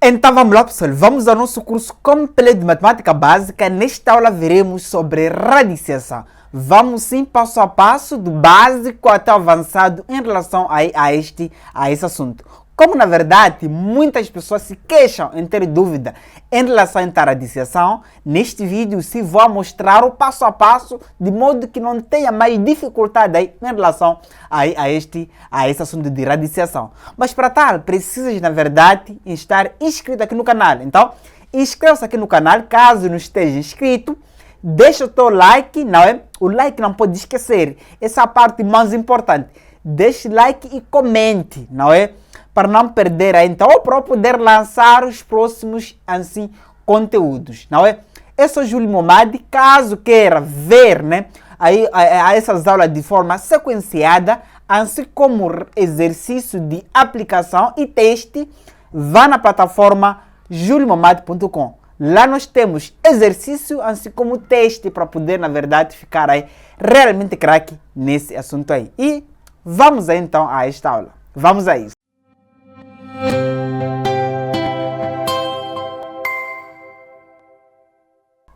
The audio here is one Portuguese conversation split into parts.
Então vamos lá, pessoal, vamos ao nosso curso completo de matemática básica. Nesta aula veremos sobre radiciação. Vamos sim passo a passo, do básico até o avançado em relação a esse assunto. Como na verdade muitas pessoas se queixam em ter dúvida em relação à radiciação, neste vídeo sim vou mostrar o passo a passo, de modo que não tenha mais dificuldade aí em relação a esse assunto de radiciação. Mas para tal, precisas na verdade estar inscrito aqui no canal. Então, inscreva-se aqui no canal, caso não esteja inscrito. Deixa o teu like, não é? O like não pode esquecer, essa é a parte mais importante. Deixe like e comente, não é? Para não perder aí, então, ou para poder lançar os próximos, assim, conteúdos, não é? Eu sou Júlio Momadi, caso queira ver, né, aí, essas aulas de forma sequenciada, assim como exercício de aplicação e teste, vá na plataforma juliomomadi.com. Lá nós temos exercício, assim como teste, para poder, na verdade, ficar aí realmente craque nesse assunto aí. E vamos aí, então, a esta aula. Vamos a isso.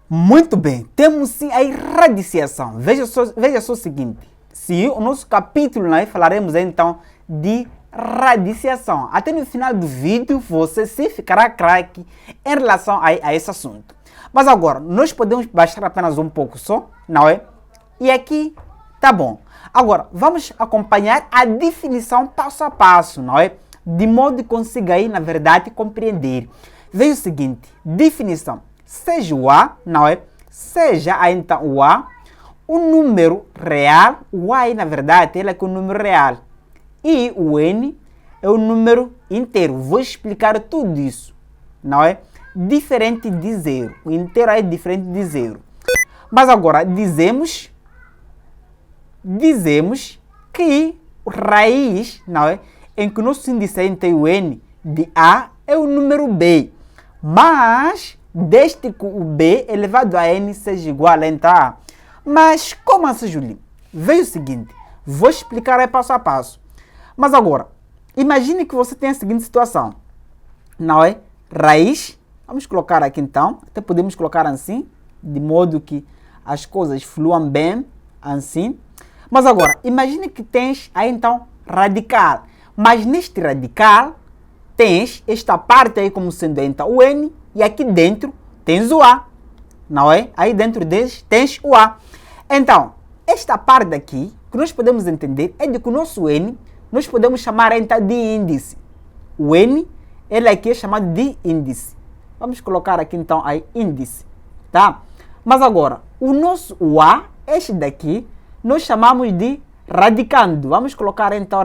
Muito bem, temos sim a radiciação. Veja só o seguinte, se o nosso capítulo, né, falaremos então de radiciação. Até no final do vídeo você se ficará craque em relação a esse assunto. Mas agora, nós podemos baixar apenas um pouco só, não é? E aqui tá bom. Agora, vamos acompanhar a definição passo a passo, não é? De modo que consiga aí, na verdade, compreender. Veja o seguinte, definição. Seja o A, não é? Seja aí, então, o A, o número real, o A aí, na verdade, ele é que o número real. E o N é o número inteiro. Vou explicar tudo isso, não é? Diferente de zero. O inteiro é diferente de zero. Mas agora, dizemos que o raiz, não é? Em que o nosso índice tem o N de A é o número B. Mas, desde que o B elevado a N seja igual a então A. Mas, como assim, Julinho? Veja o seguinte, vou explicar aí passo a passo. Mas agora, imagine que você tem a seguinte situação, não é? Raiz, vamos colocar aqui então, até podemos colocar assim, de modo que as coisas fluam bem, assim. Mas agora, imagine que tens aí então radical. Mas neste radical, tens esta parte aí como sendo então o N, e aqui dentro tens o A, não é? Aí dentro deles tens o A. Então, esta parte aqui, que nós podemos entender, é de que o nosso N, nós podemos chamar então de índice. O N, ele aqui é chamado de índice. Vamos colocar aqui então aí índice, tá? Mas agora, o A, este daqui, nós chamamos de radicando. Vamos colocar então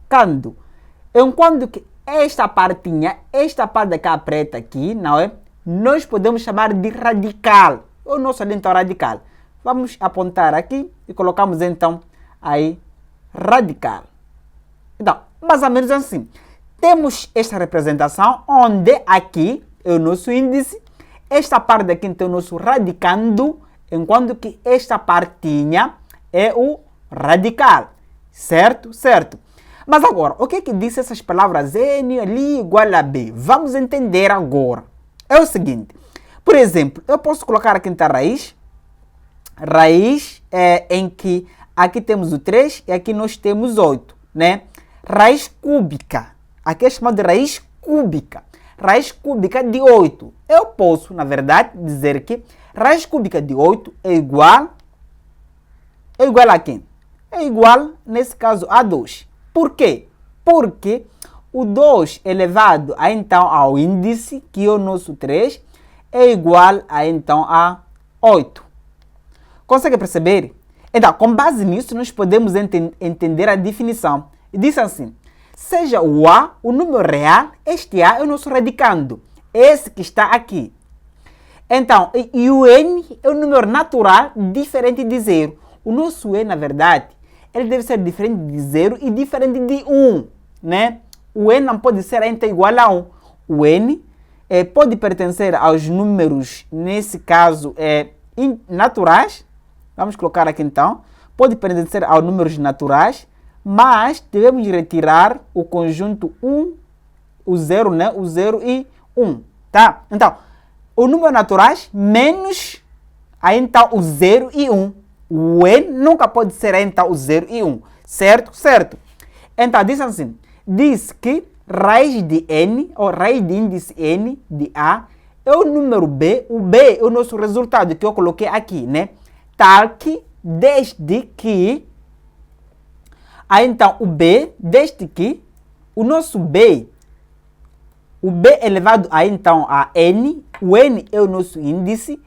radicando. Enquanto que esta partinha, esta parte da cá preta aqui, não é? Nós podemos chamar de radical. O nosso então radical. Vamos apontar aqui e colocamos então aí radical. Então, mais ou menos assim. Temos esta representação onde aqui é o nosso índice, esta parte aqui então é o nosso radicando, enquanto que esta partinha é o radical. Certo? Certo. Mas agora, o que é que diz essas palavras N ali igual a B? Vamos entender agora. É o seguinte, por exemplo, eu posso colocar aqui então a raiz. Raiz é em que aqui temos o 3 e aqui nós temos 8, né? Raiz cúbica. Aqui é chamado de raiz cúbica. Raiz cúbica de 8. Eu posso, na verdade, dizer que raiz cúbica de 8 é igual a quem? É igual, nesse caso, a 2. Por quê? Porque o 2 elevado a, então, ao índice, que é o nosso 3, é igual a, então, a 8. Consegue perceber? Então, com base nisso, nós podemos entender a definição. Diz assim, seja o A, o número real, este A é o nosso radicando, esse que está aqui. Então, e o N é o número natural diferente de zero. O nosso N, na verdade, ele deve ser diferente de zero e diferente de 1, né? O N não pode ser então igual a 1. O N pode pertencer aos números, nesse caso, naturais. Vamos colocar aqui então. Pode pertencer aos números naturais, mas devemos retirar o conjunto 1 o 0, né? O 0 e 1, tá? Então, os números naturais menos, aí então, o 0 e 1. O N nunca pode ser, então, o 0 e 1. Certo? Certo. Então, diz assim, diz que raiz de N, ou raiz de índice N de A, é o número B. O B é o nosso resultado que eu coloquei aqui, né? Tal que, desde que, aí então, o B, desde que, o nosso B, o B elevado a, então, a N, o N é o nosso índice,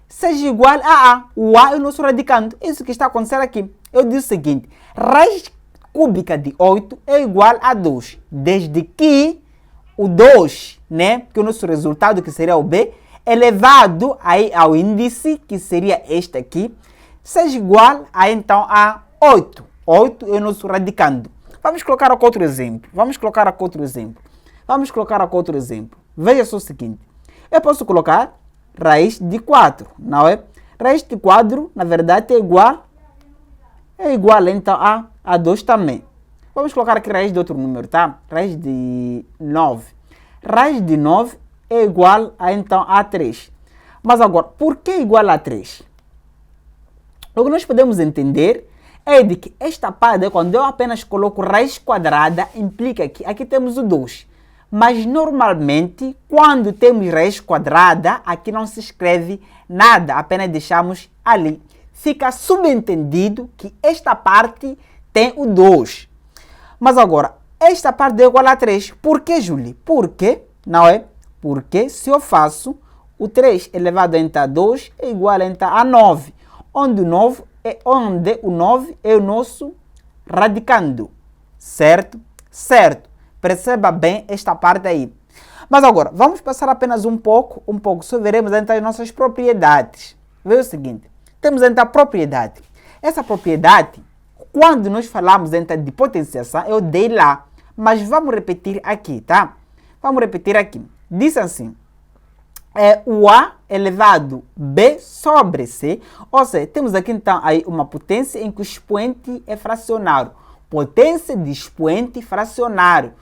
seja igual a A. O A é o nosso radicando. Isso que está acontecendo aqui. Eu disse o seguinte, raiz cúbica de 8 é igual a 2, desde que o 2, né, que é o nosso resultado, que seria o B, elevado aí ao índice, que seria este aqui, seja igual a, então, a 8. 8 é o nosso radicando. Vamos colocar aqui outro exemplo. Veja só o seguinte. Eu posso colocar raiz de 4, não é? Raiz de 4, na verdade, é igual então a 2 também. Vamos colocar aqui raiz de outro número, tá? Raiz de 9. Raiz de 9 é igual a, então, a 3. Mas agora, por que é igual a 3? O que nós podemos entender é de que esta parte, quando eu apenas coloco raiz quadrada, implica que aqui temos o 2. Mas normalmente, quando temos raiz quadrada, aqui não se escreve nada, apenas deixamos ali. Fica subentendido que esta parte tem o 2. Mas agora, esta parte é igual a 3. Por que, Julie? Porque, não é? Porque se eu faço o 3 elevado a 2 é igual a 9. Onde o 9 é o nosso radicando. Certo? Certo. Perceba bem esta parte aí. Mas agora, vamos passar apenas um pouco, só veremos então as nossas propriedades. Veja o seguinte, temos então a propriedade. Essa propriedade, quando nós falamos então de potenciação, eu dei lá, mas vamos repetir aqui, tá? Vamos repetir aqui. Diz assim, o A elevado B sobre C, ou seja, temos aqui então aí uma potência em que o expoente é fracionário. Potência de expoente fracionário.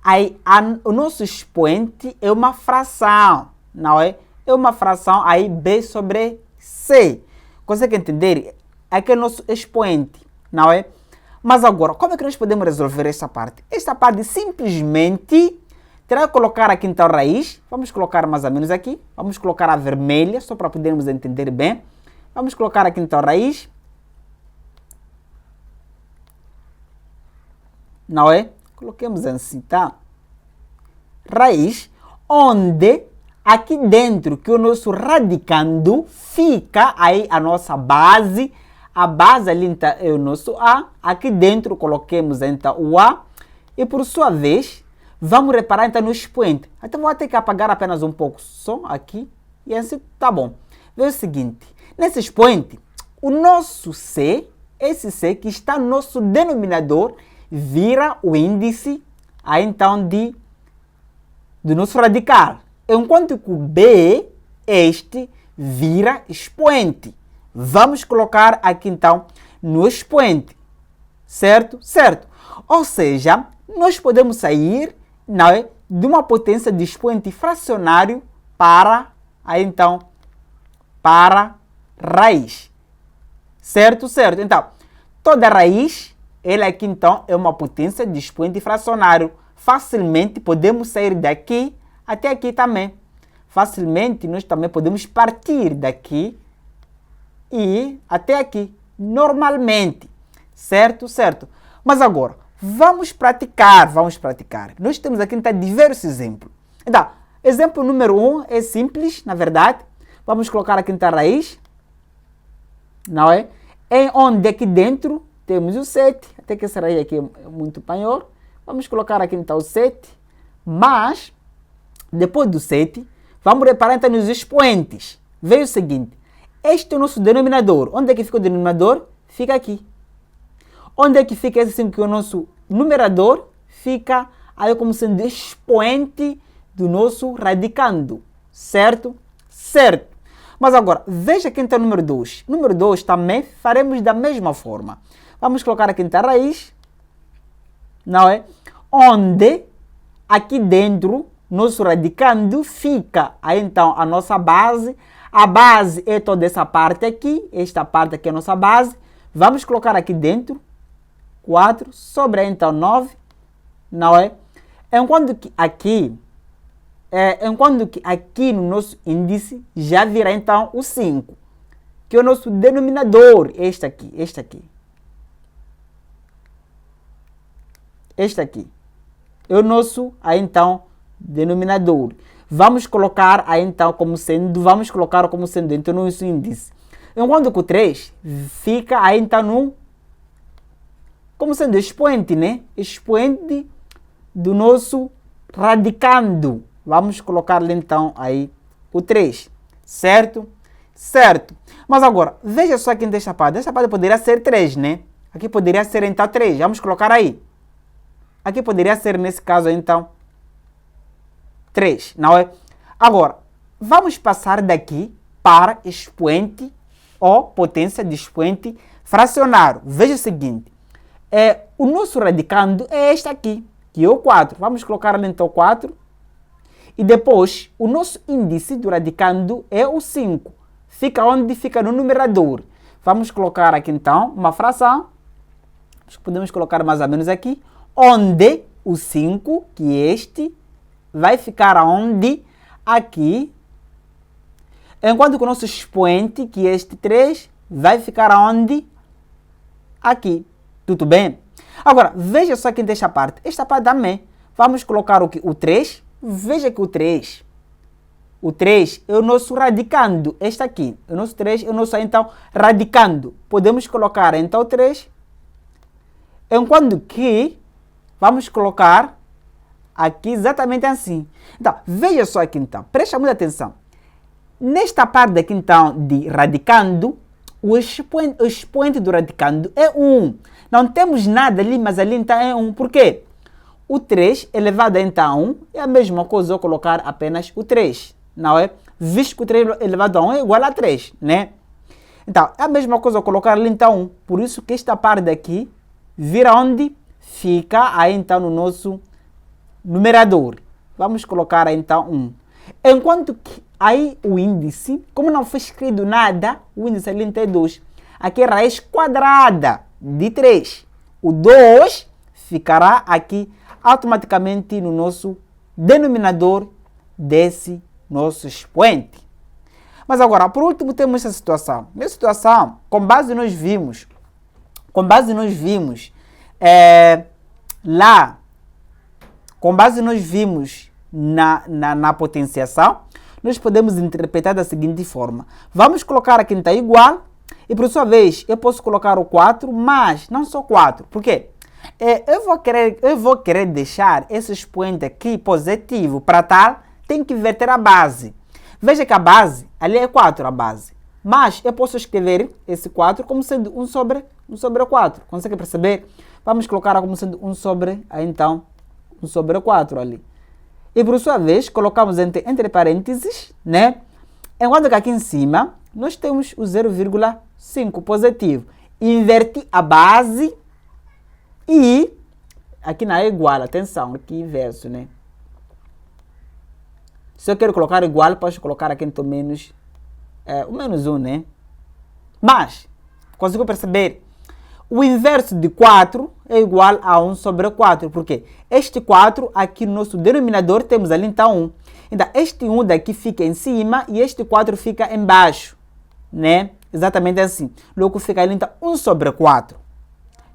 Aí, o nosso expoente é uma fração, não é? É uma fração aí B sobre C. Consegue entender? Aqui é o nosso expoente, não é? Mas agora, como é que nós podemos resolver esta parte? Esta parte simplesmente terá que colocar aqui então a raiz. Vamos colocar mais ou menos aqui. Vamos colocar a vermelha, só para podermos entender bem. Vamos colocar aqui então a raiz. Não é? Coloquemos assim, tá? Raiz, onde aqui dentro, que o nosso radicando, fica aí a nossa base. A base ali então, é o nosso A. Aqui dentro coloquemos então o A. E por sua vez, vamos reparar então no expoente. Então vou ter que apagar apenas um pouco só aqui. E assim tá bom. Veja o seguinte. Nesse expoente, o nosso C, esse C que está no nosso denominador, vira o índice aí então do nosso radical. Enquanto que o B, este, vira expoente. Vamos colocar aqui então no expoente. Certo? Certo. Ou seja, nós podemos sair, não é, de uma potência de expoente fracionário para, aí então, para raiz. Certo? Certo. Então, toda raiz, ela aqui então é uma potência de expoente fracionário. Facilmente podemos sair daqui até aqui também. Facilmente nós também podemos partir daqui e até aqui. Normalmente. Certo? Certo. Mas agora, vamos praticar. Nós temos aqui então diversos exemplos. Então, exemplo número 1 é simples, na verdade. Vamos colocar aqui então a raiz. Não é? Em onde aqui dentro temos o 7, até que essa raiz aqui é muito maior. Vamos colocar aqui então o 7, mas depois do 7, vamos reparar então nos expoentes. Veja o seguinte, este é o nosso denominador. Onde é que fica o denominador? Fica aqui. Onde é que fica esse 5 que é o nosso numerador? Fica aí como sendo expoente do nosso radicando. Certo? Certo. Mas agora, veja aqui então o número 2. Número 2 também faremos da mesma forma. Vamos colocar aqui então a raiz, não é? Onde aqui dentro, nosso radicando fica aí então a nossa base. A base é toda essa parte aqui, esta parte aqui é a nossa base. Vamos colocar aqui dentro 4 sobre então 9, não é? Enquanto que aqui no nosso índice já virá então o 5, que é o nosso denominador, este aqui. Este aqui é o nosso aí então denominador. Vamos colocar aí então como sendo então no nosso índice. Enquanto que o 3 fica aí então como sendo expoente, né? Expoente do nosso radicando. Vamos colocar então aí o 3, certo? Certo. Mas agora, veja só aqui nesta parte. Esta parte poderia ser 3, né? Aqui poderia ser então 3. Vamos colocar aí. Aqui poderia ser, nesse caso, então, 3, não é? Agora, vamos passar daqui para expoente ou potência de expoente fracionário. Veja o seguinte. O nosso radicando é este aqui, que é o 4. Vamos colocar ali então 4. E depois, o nosso índice do radicando é o 5. Fica onde? Fica no numerador. Vamos colocar aqui então uma fração. Podemos colocar mais ou menos aqui. Onde o 5, que é este, vai ficar onde? Aqui. Enquanto que o nosso expoente, que é este 3, vai ficar onde? Aqui. Tudo bem? Agora, veja só aqui nesta parte. Esta parte também. Vamos colocar o 3. Veja que o 3 é o nosso radicando. Este aqui. O nosso 3 é o nosso, então, radicando. Podemos colocar, então, o 3. Enquanto que vamos colocar aqui exatamente assim. Então, veja só aqui, então. Presta muita atenção. Nesta parte aqui, então, de radicando, o expoente do radicando é 1. Não temos nada ali, mas ali, então, é 1. Por quê? O 3 elevado a então 1 é a mesma coisa eu colocar apenas o 3, não é? Visto que o 3 elevado a 1 é igual a 3, né? Então, é a mesma coisa eu colocar ali então 1. Por isso que esta parte daqui vira onde? Fica aí então no nosso numerador. Vamos colocar aí então 1. Enquanto que aí o índice, como não foi escrito nada, o índice ali então é 2. Aqui é raiz quadrada de 3. O 2 ficará aqui automaticamente no nosso denominador desse nosso expoente. Mas agora, por último, temos essa situação. Nessa situação, com base nós vimos na potenciação, nós podemos interpretar da seguinte forma. Vamos colocar aqui então igual, e por sua vez, eu posso colocar o 4, mas não só 4. Por quê? Eu vou querer deixar esse expoente aqui positivo. Para tal, tem que inverter a base. Veja que a base, ali é 4 a base. Mas eu posso escrever esse 4 como sendo 1 sobre 4. Consegue perceber? Vamos colocar como sendo 1 sobre 4 ali. E por sua vez, colocamos entre parênteses, né? Enquanto que aqui em cima, nós temos o 0,5 positivo. Inverte a base. E aqui não é igual, atenção, aqui verso, né? Se eu quero colocar igual, posso colocar aqui então menos, o menos 1, né? Mas, conseguiu perceber? O inverso de 4 é igual a 1 sobre 4, porque este 4 aqui no nosso denominador temos ali então 1. Então, este 1 daqui fica em cima e este 4 fica embaixo, né? Exatamente assim. Logo fica ali então 1 sobre 4.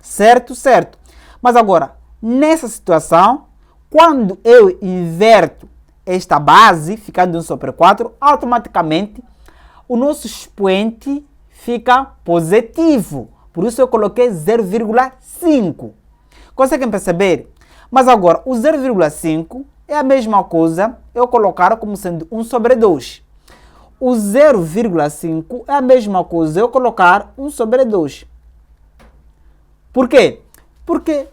Certo? Certo. Mas agora, nessa situação, quando eu inverto esta base, ficando 1 sobre 4, automaticamente o nosso expoente fica positivo. Por isso eu coloquei 0,5. Conseguem perceber? Mas agora, o 0,5 é a mesma coisa eu colocar como sendo 1 sobre 2. O 0,5 é a mesma coisa eu colocar 1 sobre 2. Por quê? Porque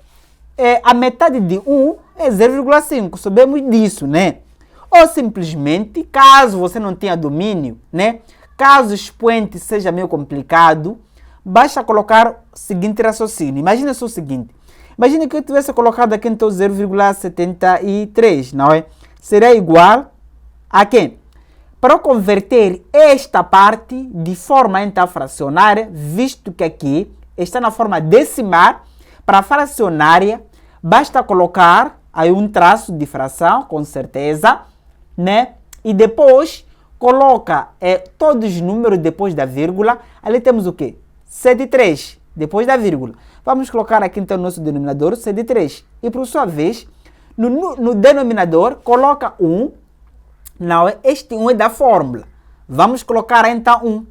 a metade de 1 é 0,5, sabemos disso, né? Ou simplesmente, caso você não tenha domínio, né? Caso o expoente seja meio complicado, basta colocar o seguinte raciocínio. Imagina só o seguinte, Imagina que eu tivesse colocado aqui então 0,73, não é? Seria igual a quê? Para converter esta parte de forma então fracionária, visto que aqui está na forma decimal, para a fracionária, basta colocar aí um traço de fração, com certeza, né? E depois coloca todos os números depois da vírgula. Ali temos o quê? C de 3, depois da vírgula. Vamos colocar aqui então o nosso denominador, C de 3. E por sua vez, no denominador, coloca 1. Não, este 1 é da fórmula. Vamos colocar então 1.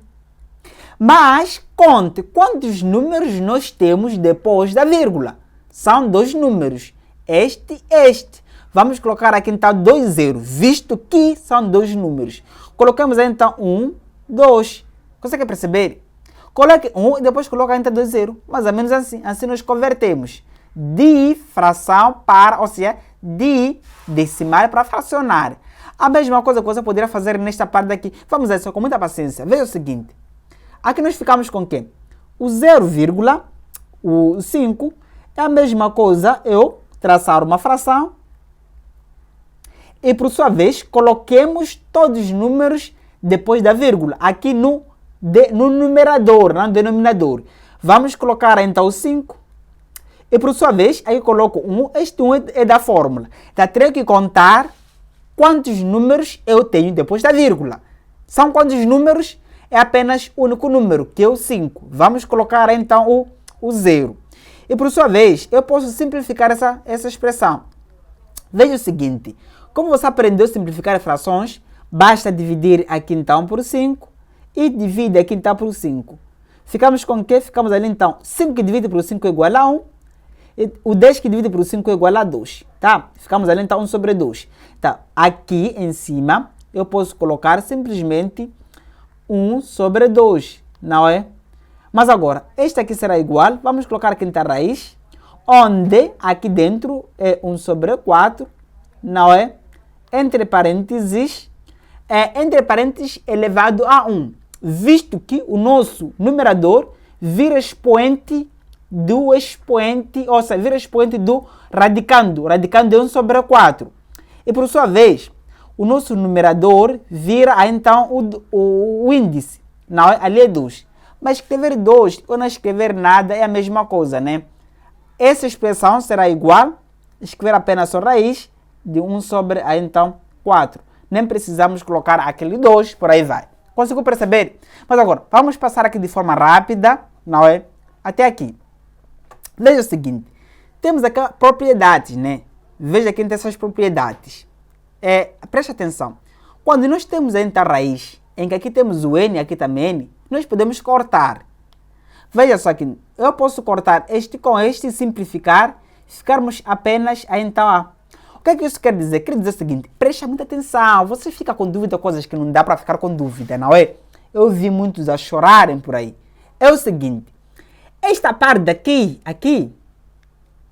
Mas conte quantos números nós temos depois da vírgula. São 2 números. Este e este. Vamos colocar aqui então 2 zeros, visto que são 2 números. Colocamos aí, então 1, 2. Consegue perceber? Coloque 1 e depois coloca então 2 zeros. Mais ou menos assim. Assim nós convertemos de fração para, ou seja, de decimal para fracionária. A mesma coisa que você poderia fazer nesta parte daqui. Vamos ver só com muita paciência. Veja o seguinte. Aqui nós ficamos com quê? O 0,5 é a mesma coisa eu traçar uma fração e, por sua vez, coloquemos todos os números depois da vírgula. Aqui no numerador, no denominador. Vamos colocar então o 5. E, por sua vez, aí coloco 1. Este 1 é da fórmula. Então, terei que contar quantos números eu tenho depois da vírgula. São quantos números? É apenas o único número, que é o 5. Vamos colocar então o 0. E por sua vez, eu posso simplificar essa expressão. Veja o seguinte. Como você aprendeu a simplificar frações, basta dividir aqui então por 5 e divide aqui então por 5. Ficamos com o quê? Ficamos ali então, 5 que divide por 5 é igual a 1. E o 10 que divide por 5 é igual a 2. Tá? Ficamos ali então 1 sobre 2. Tá? Aqui em cima, eu posso colocar simplesmente 1 sobre 2, não é? Mas agora, este aqui será igual, vamos colocar aqui na raiz, onde aqui dentro é 1 sobre 4, não é? Entre parênteses elevado a 1, visto que o nosso numerador vira expoente do expoente, ou seja, vira expoente do radicando. O radicando é 1 sobre 4. E por sua vez, o nosso numerador vira então o índice. Não, ali é 2. Mas escrever 2 ou não escrever nada é a mesma coisa, né? Essa expressão será igual, escrever apenas a raiz de 1 sobre então 4. Nem precisamos colocar aquele 2, por aí vai. Conseguiu perceber? Mas agora, vamos passar aqui de forma rápida, não é? Até aqui. Veja o seguinte. Temos aqui propriedades, né? Veja aqui essas propriedades. Preste atenção. Quando nós temos a raiz, em que aqui temos o n, aqui também n, nós podemos cortar. Veja só aqui, eu posso cortar este com este e simplificar, ficarmos apenas a então A. O que é que isso quer dizer? Quer dizer o seguinte, preste muita atenção, você fica com dúvida, coisas que não dá para ficar com dúvida, não é? Eu vi muitos a chorarem por aí. É o seguinte, esta parte daqui, aqui,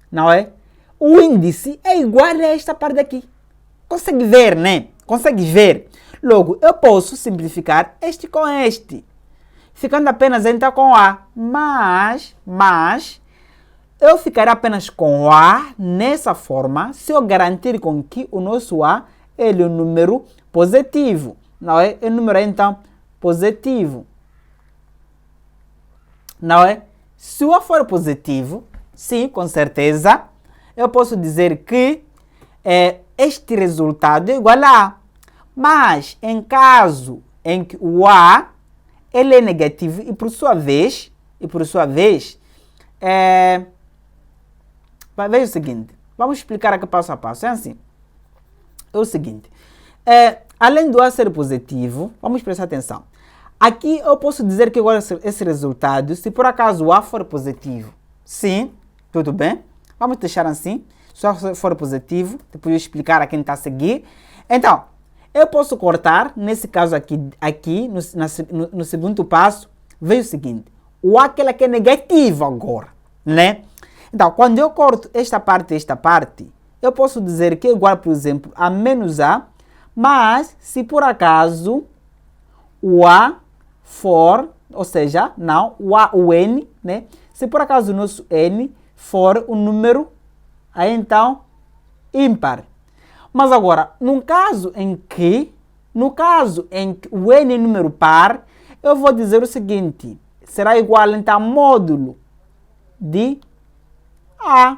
não é? O índice é igual a esta parte daqui. Consegue ver, né? Consegue ver? Logo, eu posso simplificar este com este, ficando apenas então com A. Mas, eu ficarei apenas com A nessa forma se eu garantir com que o nosso A é um número positivo. Não é? É um número então positivo. Não é? Se o A for positivo, sim, com certeza, eu posso dizer que este resultado é igual a A. Mas, em caso em que o A ele é negativo e por sua vez, veja o seguinte, vamos explicar aqui passo a passo, é assim. É o seguinte, além do A ser positivo, vamos prestar atenção. Aqui eu posso dizer que agora esse resultado, se por acaso o A for positivo, sim, tudo bem, vamos deixar assim, se o A for positivo, depois eu explicar a quem está a seguir. Então, eu posso cortar, nesse caso aqui no segundo passo, veja o seguinte, o A que é negativo agora, né? Então, quando eu corto esta parte e esta parte, eu posso dizer que é igual, por exemplo, a menos A, mas se por acaso o A for, ou seja, não, o N, né? Se por acaso o nosso N for um número aí então ímpar. Mas agora, no caso em que o n é número par, eu vou dizer o seguinte, será igual então a módulo de A.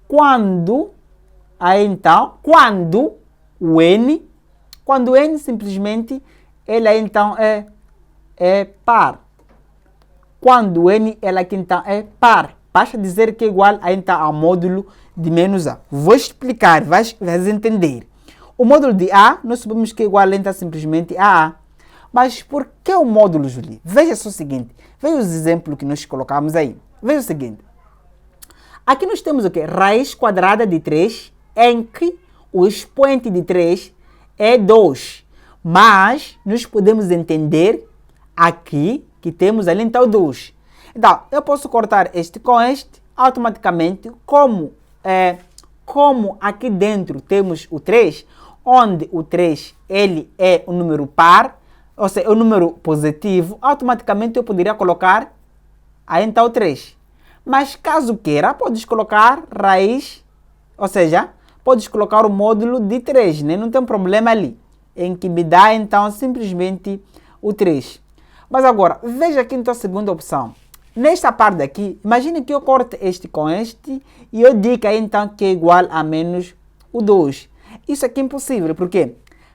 Quando o n simplesmente ele então é par. Quando o n ela aqui então é par, basta dizer que é igual a então ao módulo de menos A. Vou explicar, vais entender. O módulo de A, nós sabemos que é igual a então simplesmente a A. Mas por que o módulo, Julie? Veja só o seguinte, veja os exemplos que nós colocamos aí. Veja o seguinte. Aqui nós temos o quê? Raiz quadrada de 3, em que o expoente de 3 é 2. Mas nós podemos entender aqui que temos ali então 2. Então, eu posso cortar este com este, automaticamente, como aqui dentro temos o 3, onde o 3 ele é um número par, ou seja, um número positivo, automaticamente eu poderia colocar aí então 3. Mas caso queira, podes colocar raiz, ou seja, podes colocar o módulo de 3, né? Não tem problema ali, em que me dá então simplesmente o 3. Mas agora, veja aqui então a segunda opção. Nesta parte daqui, imagine que eu corte este com este e eu diga então que é igual a menos o 2. Isso aqui é impossível, porque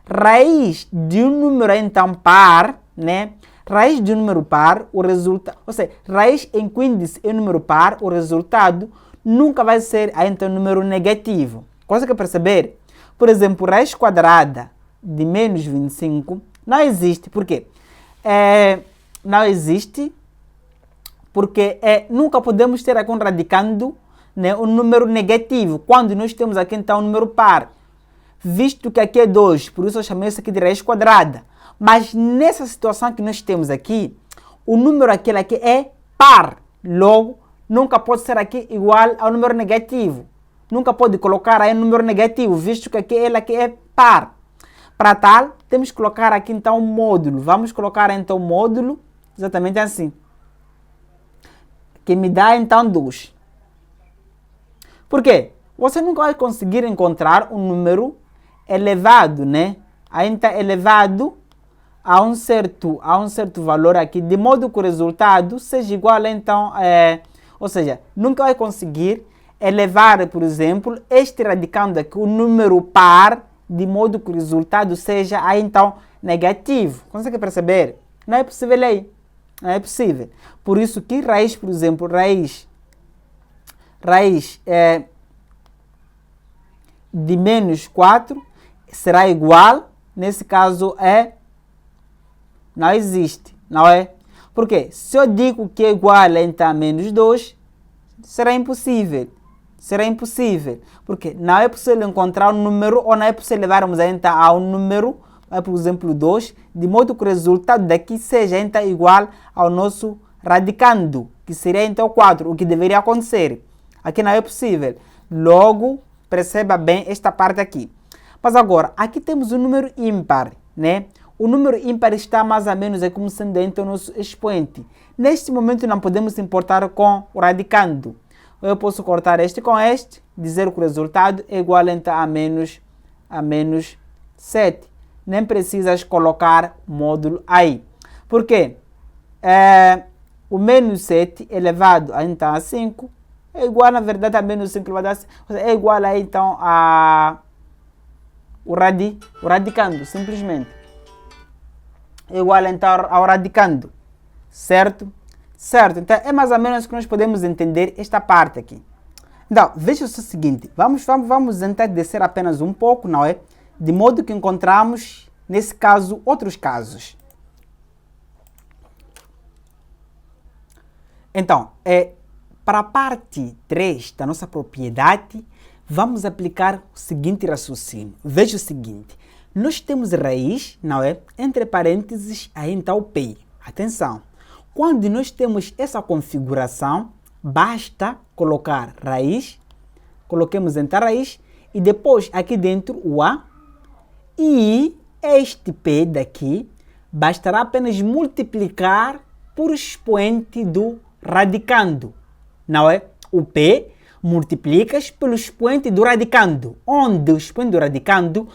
raiz de um número então par, né? Raiz de um número par, o resultado, ou seja, raiz em que o índice é um número par, o resultado nunca vai ser então um número negativo. Consegue perceber? Por exemplo, raiz quadrada de menos 25 não existe. Por quê? Não existe porque nunca podemos ter aqui um radicando, né, um número negativo, quando nós temos aqui então um número par. Visto que aqui é 2, por isso eu chamei isso aqui de raiz quadrada. Mas nessa situação que nós temos aqui, o número aquele aqui é par. Logo, nunca pode ser aqui igual ao número negativo. Nunca pode colocar aí número negativo, visto que aqui ele aqui é par. Para tal, temos que colocar aqui então um módulo. Vamos colocar então o módulo exatamente assim. Que me dá então 2. Por quê? Você nunca vai conseguir encontrar um número elevado, né? Ainda elevado a um certo valor aqui, de modo que o resultado seja igual então, ou seja, nunca vai conseguir elevar, por exemplo, este radicando aqui, o número par, de modo que o resultado seja aí então negativo. Consegue perceber? Não é possível aí. Não é possível. Por isso que raiz, por exemplo, raiz de menos 4 será igual, nesse caso não existe, não é? Porque se eu digo que é igual então a menos 2, será impossível. Será impossível. Porque não é possível encontrar um número, ou não é possível levarmos então a um número, por exemplo 2, de modo que o resultado daqui seja então igual ao nosso radicando, que seria então 4, o que deveria acontecer. Aqui não é possível. Logo, perceba bem esta parte aqui. Mas agora, aqui temos um número ímpar, né? O número ímpar está mais ou menos como sendo então o nosso expoente. Neste momento não podemos importar com o radicando. Eu posso cortar este com este, dizer que o resultado é igual então a menos 7. Nem precisas colocar módulo aí. Por quê? O menos 7 elevado a, então, a 5 é igual, na verdade, a menos 5 elevado a 5. É igual a, então, o radicando, simplesmente. É igual então ao radicando, certo? Certo, então é mais ou menos que nós podemos entender esta parte aqui. Então, veja o seguinte, vamos tentar descer apenas um pouco, não é? De modo que encontramos, nesse caso, outros casos. Então, para a parte 3 da nossa propriedade, vamos aplicar o seguinte raciocínio. Veja o seguinte. Nós temos raiz, não é? Entre parênteses, aí então P. Atenção. Quando nós temos essa configuração, basta colocar raiz, coloquemos então raiz, e depois aqui dentro o A, e este P daqui, bastará apenas multiplicar por expoente do radicando, não é? o P multiplicas pelo expoente do radicando, onde o expoente do radicando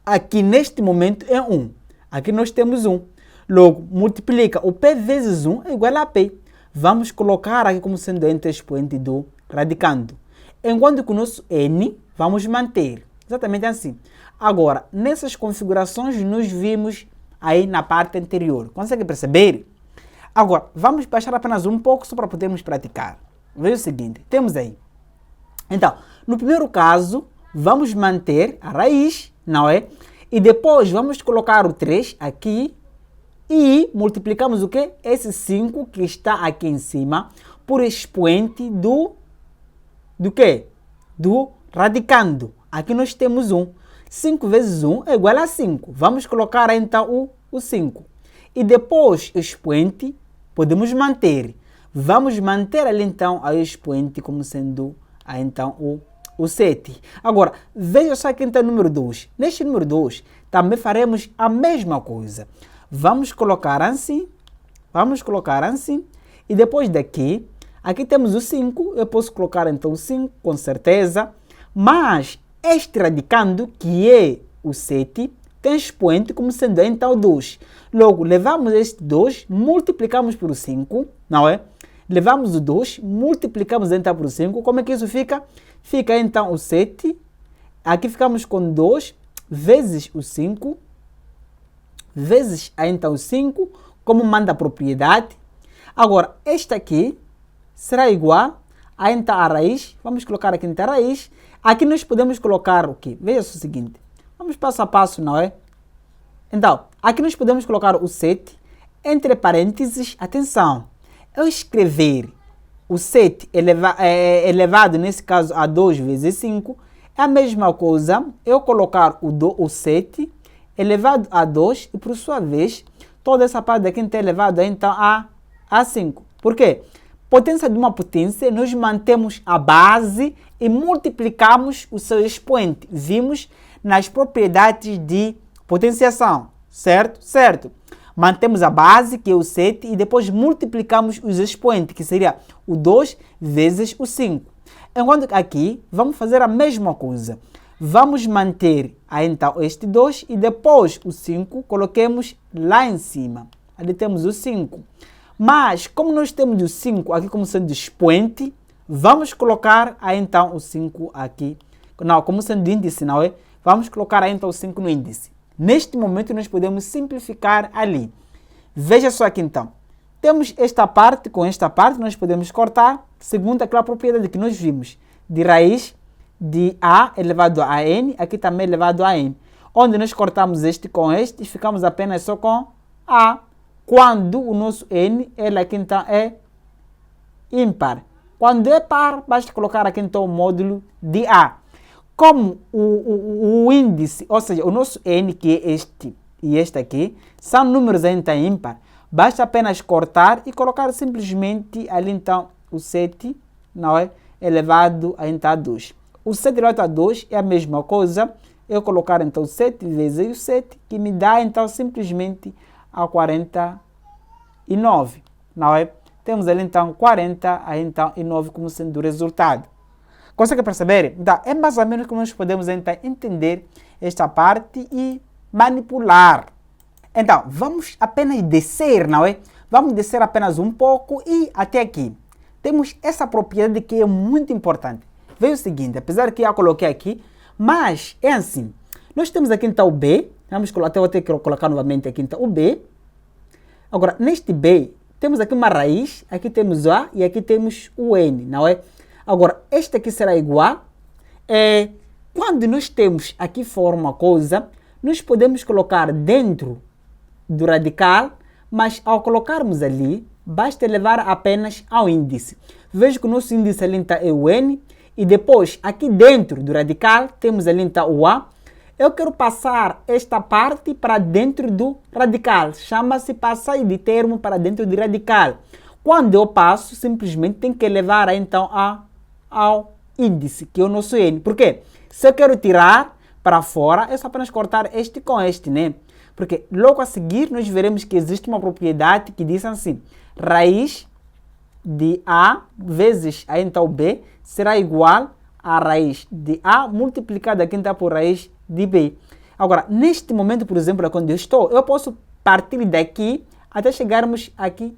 aqui neste momento é 1. Aqui nós temos 1. Logo, multiplica o P vezes 1 é igual a P. Vamos colocar aqui como sendo entre expoente do radicando. Enquanto que o nosso N vamos manter. Exatamente assim. Agora, nessas configurações nós vimos aí na parte anterior. Consegue perceber? Agora, vamos baixar apenas um pouco só para podermos praticar. Veja o seguinte, temos aí. Então, no primeiro caso, vamos manter a raiz, não é? E depois vamos colocar o 3 aqui e multiplicamos o quê? Esse 5 que está aqui em cima por expoente do quê? Do radicando. Aqui nós temos 1. 5 vezes 1 é igual a 5. Vamos colocar então o 5. E depois o expoente podemos manter. Vamos manter ali então o expoente como sendo então o 7. Agora, veja só aqui então o número 2. Neste número 2 também faremos a mesma coisa. Vamos colocar assim. E depois daqui, aqui temos o 5. Eu posso colocar então o 5 com certeza. Mas este radicando, que é o 7, tem expoente como sendo então 2. Logo, levamos este 2, multiplicamos por 5, não é? Levamos o 2, multiplicamos então por 5. Como é que isso fica? Fica então o 7. Aqui ficamos com 2 vezes o 5. Vezes então o 5, como manda a propriedade. Agora, este aqui será igual a então a raiz. Vamos colocar aqui então a raiz. Aqui nós podemos colocar o quê? Veja só o seguinte. Vamos passo a passo, não é? Então, aqui nós podemos colocar o 7 entre parênteses. Atenção, eu escrever o 7 elevado, nesse caso, a 2 vezes 5, é a mesma coisa eu colocar o 7 elevado a 2 e, por sua vez, toda essa parte daqui está elevada então a 5. Por quê? Potência de uma potência, nós mantemos a base e multiplicamos o seu expoente. Vimos nas propriedades de potenciação, certo? Certo. Mantemos a base, que é o 7, e depois multiplicamos os expoentes, que seria o 2 vezes o 5. Enquanto aqui, vamos fazer a mesma coisa. Vamos manter então este 2 e depois o 5 coloquemos lá em cima. Ali temos o 5. Mas, como nós temos o 5 aqui como sendo expoente, vamos colocar então o 5 aqui, não, como sendo índice, não é? Vamos colocar então o 5 no índice. Neste momento, nós podemos simplificar ali. Veja só aqui então. Temos esta parte com esta parte, nós podemos cortar, segundo aquela propriedade que nós vimos, de raiz de A elevado a N, aqui também elevado a N. Onde nós cortamos este com este e ficamos apenas só com A. Quando o nosso N, ele aqui então é ímpar. Quando é par, basta colocar aqui então o módulo de A. Como o índice, ou seja, o nosso N, que é este e este aqui, são números então ímpar, basta apenas cortar e colocar simplesmente ali então o 7, não é? Elevado a então a 2. O 7 elevado a 2 é a mesma coisa, eu colocar então 7 vezes o 7, que me dá então simplesmente a 49, não é? Temos ali então 49 como sendo o resultado. Consegue perceber? Então, é mais ou menos como nós podemos então entender esta parte e manipular. Então, vamos apenas descer, não é? Vamos descer apenas um pouco e até aqui. Temos essa propriedade que é muito importante. Veja o seguinte, apesar que eu coloquei aqui, mas é assim. Nós temos aqui então o B, até vou ter que colocar novamente aqui então o B. Agora, neste B, temos aqui uma raiz, aqui temos o A e aqui temos o N, não é? Agora, este aqui será igual. Quando nós temos aqui fora uma coisa, nós podemos colocar dentro do radical, mas ao colocarmos ali, basta levar apenas ao índice. Veja que o nosso índice ali está é o N, e depois aqui dentro do radical temos ali então o A. Eu quero passar esta parte para dentro do radical, chama-se passar de termo para dentro do radical. Quando eu passo, simplesmente tem que levar então ao índice, que é o nosso N. Por quê? Se eu quero tirar para fora, é só apenas cortar este com este, né? Porque logo a seguir nós veremos que existe uma propriedade que diz assim, raiz de A vezes a então B será igual a raiz de A multiplicada aqui então por raiz de B. Agora, neste momento, por exemplo, quando eu estou, eu posso partir daqui até chegarmos aqui.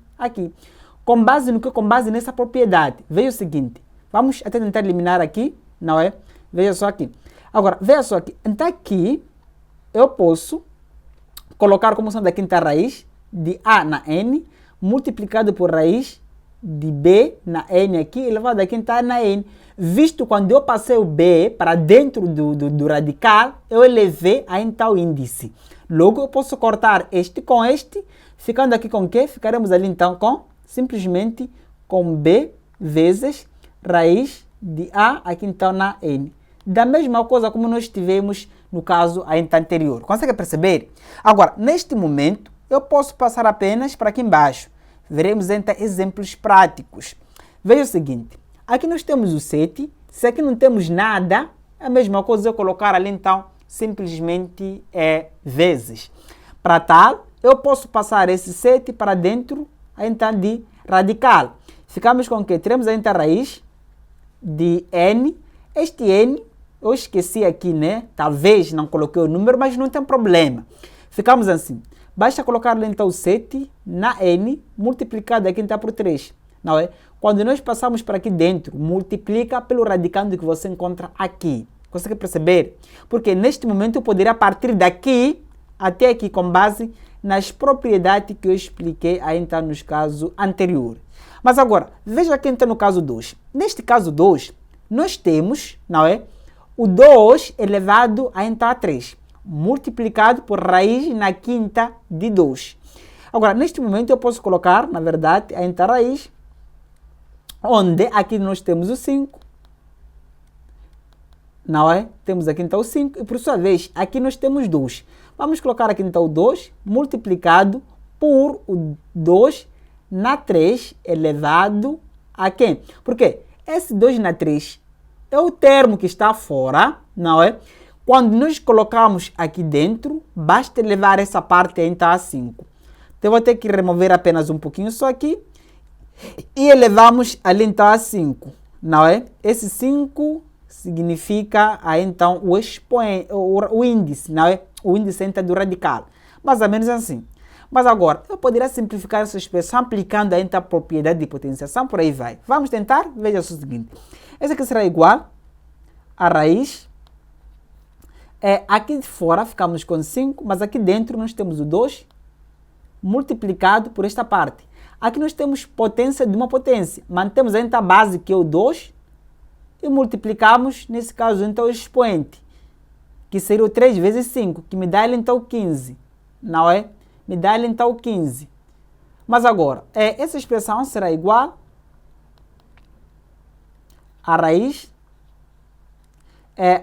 Com base no que? Com base nessa propriedade. Veja o seguinte, vamos até tentar eliminar aqui, não é? Veja só aqui. Agora, veja só aqui, então aqui eu posso colocar como sendo a quinta raiz de A na N, multiplicado por raiz de B na N aqui, elevado a quinta na N. Visto quando eu passei o B para dentro do radical, eu elevei a então índice. Logo, eu posso cortar este com este, ficando aqui com o quê? Ficaremos ali então com, simplesmente, com B vezes raiz de A aqui então na N. Da mesma coisa como nós tivemos no caso ainda anterior. Consegue perceber? Agora, neste momento, eu posso passar apenas para aqui embaixo. Veremos então exemplos práticos. Veja o seguinte, aqui nós temos o 7, se aqui não temos nada, é a mesma coisa eu colocar ali então simplesmente vezes. Para tal, eu posso passar esse 7 para dentro então de radical. Ficamos com o que? Teremos ainda a raiz de N. Este N, eu esqueci aqui, né? Talvez não coloquei o número, mas não tem problema. Ficamos assim. Basta colocar então o 7 na N, multiplicado aqui então por 3. Não é? Quando nós passamos para aqui dentro, multiplica pelo radicando que você encontra aqui. Consegue perceber? Porque neste momento eu poderia partir daqui até aqui com base nas propriedades que eu expliquei aí então nos casos anteriores. Mas agora, veja aqui então no caso 2. Neste caso 2, nós temos, não é? O 2 elevado a então a 3, multiplicado por raiz na quinta de 2. Agora, neste momento eu posso colocar, na verdade, a então raiz, onde aqui nós temos o 5, não é? Temos aqui então o 5 e por sua vez, aqui nós temos 2. Vamos colocar aqui então o 2 multiplicado por o 2 na 3 elevado a quem? Porque esse 2 na 3 é o termo que está fora, não é? Quando nós colocamos aqui dentro, basta elevar essa parte então a 5. Então, eu vou ter que remover apenas um pouquinho só aqui e elevamos ali então a 5, não é? Esse 5 significa aí então o expoente, o índice, não é? O índice então do radical. Mais ou menos assim. Mas agora, eu poderia simplificar essa expressão aplicando aí então a propriedade de potenciação, por aí vai. Vamos tentar? Veja só o seguinte. Esse aqui será igual a raiz. Aqui de fora ficamos com 5, mas aqui dentro nós temos o 2 multiplicado por esta parte. Aqui nós temos potência de uma potência. Mantemos ainda a base que é o 2 e multiplicamos, nesse caso, então o expoente, que seria o 3 vezes 5, que me dá então 15, não é? Me dá então 15. Mas agora, essa expressão será igual a raiz.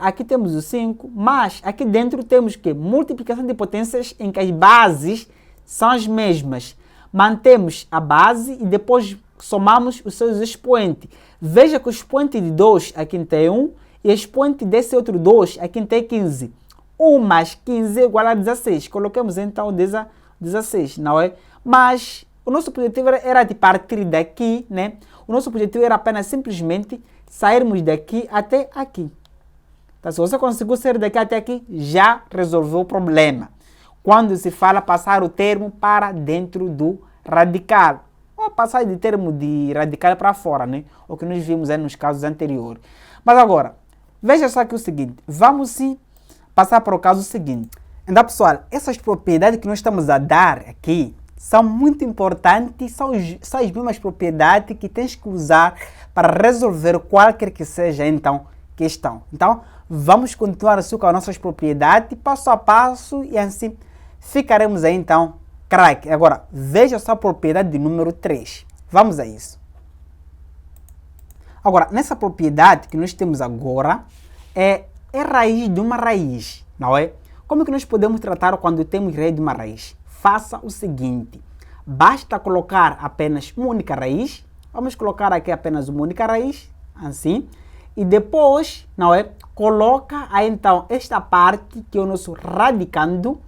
Aqui temos o 5, mas aqui dentro temos que multiplicação de potências em que as bases são as mesmas. Mantemos a base e depois somamos os seus expoentes. Veja que o expoente de 2 aqui tem 1 e o expoente desse outro 2 aqui tem 15. 1 mais 15 é igual a 16. Coloquemos então 16, não é? Mas o nosso objetivo era de partir daqui, né? O nosso objetivo era apenas simplesmente sairmos daqui até aqui. Então, se você conseguiu sair daqui até aqui, já resolveu o problema. Quando se fala passar o termo para dentro do radical. Ou passar de termo de radical para fora, né? O que nós vimos aí nos casos anteriores. Mas agora, veja só aqui o seguinte. Vamos sim passar para o caso seguinte. Então, pessoal, essas propriedades que nós estamos a dar aqui são muito importantes, são as mesmas propriedades que tens que usar para resolver qualquer que seja, então, questão. Então, vamos continuar assim com as nossas propriedades, passo a passo, e assim ficaremos aí, então, craque. Agora, veja só a propriedade de número 3. Vamos a isso. Agora, nessa propriedade que nós temos agora, é raiz de uma raiz, não é? Como que nós podemos tratar quando temos raiz de uma raiz? Faça o seguinte, basta colocar apenas uma única raiz, vamos colocar aqui apenas uma única raiz, assim, e depois, não é? Coloca aí então esta parte que é o nosso radicando,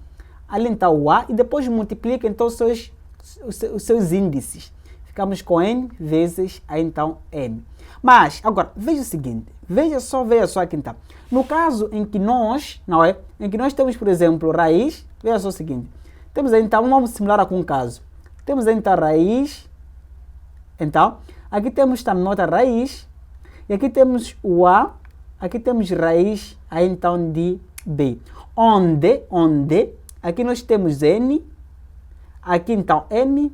ali então o A, e depois multiplica então os seus índices. ficamos com n vezes então m. Mas, agora, veja o seguinte, veja só aqui então. No caso em que nós, não é? Em que nós temos, por exemplo, raiz, veja só o seguinte. Temos então, vamos simular com um caso. Temos então raiz, então, aqui temos também outra raiz, e aqui temos o a, aqui temos raiz aí então de b. Onde, aqui nós temos n, aqui então m,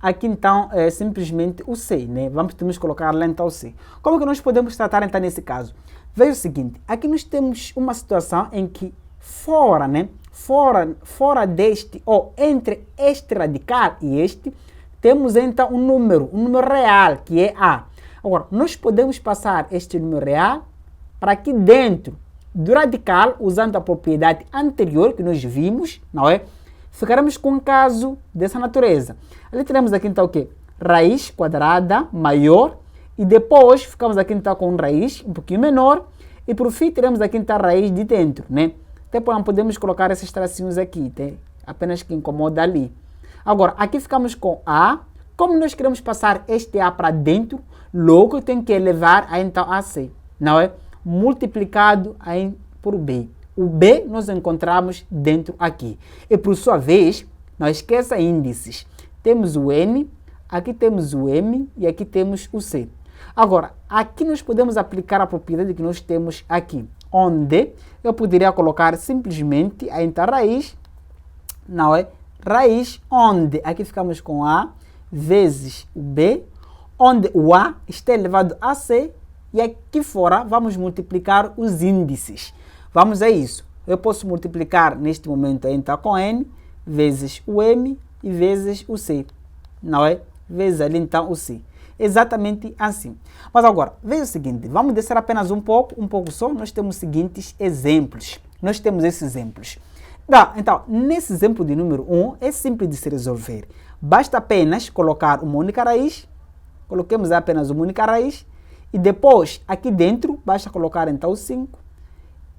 aqui então é simplesmente o c, né? Temos que colocar lá então o c. Como que nós podemos tratar então nesse caso? Veja o seguinte, aqui nós temos uma situação em que fora, né? Fora deste, ou entre este radical e este, temos então um número real, que é a. Agora, nós podemos passar este número real para aqui dentro do radical, usando a propriedade anterior que nós vimos, não é? Ficaremos com um caso dessa natureza. Ali teremos aqui então o quê? Raiz quadrada maior, e depois ficamos aqui então com raiz um pouquinho menor, e por fim teremos aqui então a raiz de dentro, né? Depois podemos colocar esses tracinhos aqui, tá? Apenas que incomoda ali. Agora, aqui ficamos com a. Como nós queremos passar este a para dentro, logo tem que elevar a então a c, não é? Multiplicado aí por b. O b nós encontramos dentro aqui. E por sua vez, não esqueça índices. Temos o n, aqui temos o m e aqui temos o c. Agora, aqui nós podemos aplicar a propriedade que nós temos aqui, onde eu poderia colocar simplesmente a então raiz, não é? Raiz onde aqui ficamos com a vezes o b, onde o a está elevado a c, e aqui fora vamos multiplicar os índices. Vamos a isso. Eu posso multiplicar neste momento então com n vezes o m e vezes o c, não é? Vezes ali então o c. Exatamente assim. Mas agora, veja o seguinte, vamos descer apenas um pouco só, nós temos os seguintes exemplos. Nós temos esses exemplos. Então, nesse exemplo de número 1, é simples de se resolver. Basta apenas colocar uma única raiz, coloquemos apenas uma única raiz, e depois, aqui dentro, basta colocar então o 5.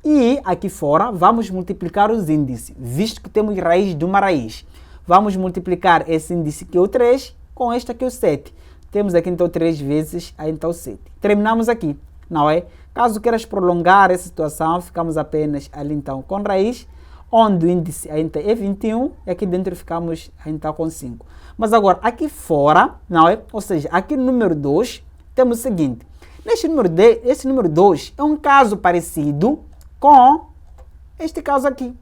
E aqui fora, vamos multiplicar os índices, visto que temos raiz de uma raiz. Vamos multiplicar esse índice que é o 3, com este aqui é o 7. Temos aqui então 3 vezes aí então 7. Terminamos aqui, não é? Caso queiras prolongar essa situação, ficamos apenas ali então com raiz, onde o índice aí então é 21, e aqui dentro ficamos aí então com 5. Mas agora, aqui fora, não é? Ou seja, aqui no número 2, temos o seguinte. Esse número 2 é um caso parecido com este caso aqui.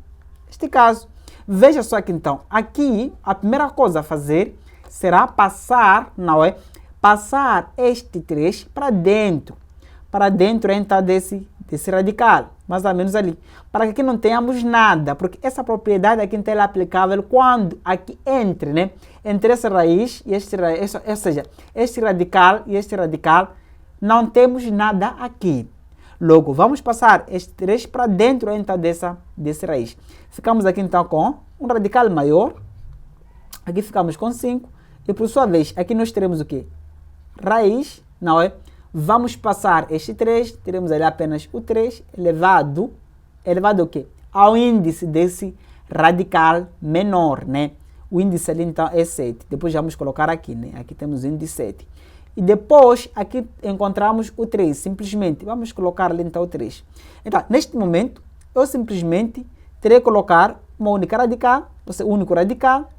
Este caso. Veja só aqui então. Aqui, a primeira coisa a fazer será passar, não é? Passar este 3 para dentro. Para dentro então desse radical. Mais ou menos ali. Para que aqui não tenhamos nada. Porque essa propriedade aqui então é aplicável quando aqui entre, né? Entre essa raiz e este raiz. Ou seja, este radical e este radical. Não temos nada aqui. Logo, vamos passar este 3 para dentro então desse raiz. Ficamos aqui então com um radical maior. Aqui ficamos com 5. E por sua vez, aqui nós teremos o quê? Raiz, não é? Vamos passar este 3, teremos ali apenas o 3 elevado o quê? Ao índice desse radical menor, né? O índice ali então é 7. Depois vamos colocar aqui, né? Aqui temos o índice 7. E depois, aqui encontramos o 3, simplesmente. Vamos colocar ali então o 3. Então, neste momento, eu simplesmente terei que colocar uma única radical, ou seja, um único radical,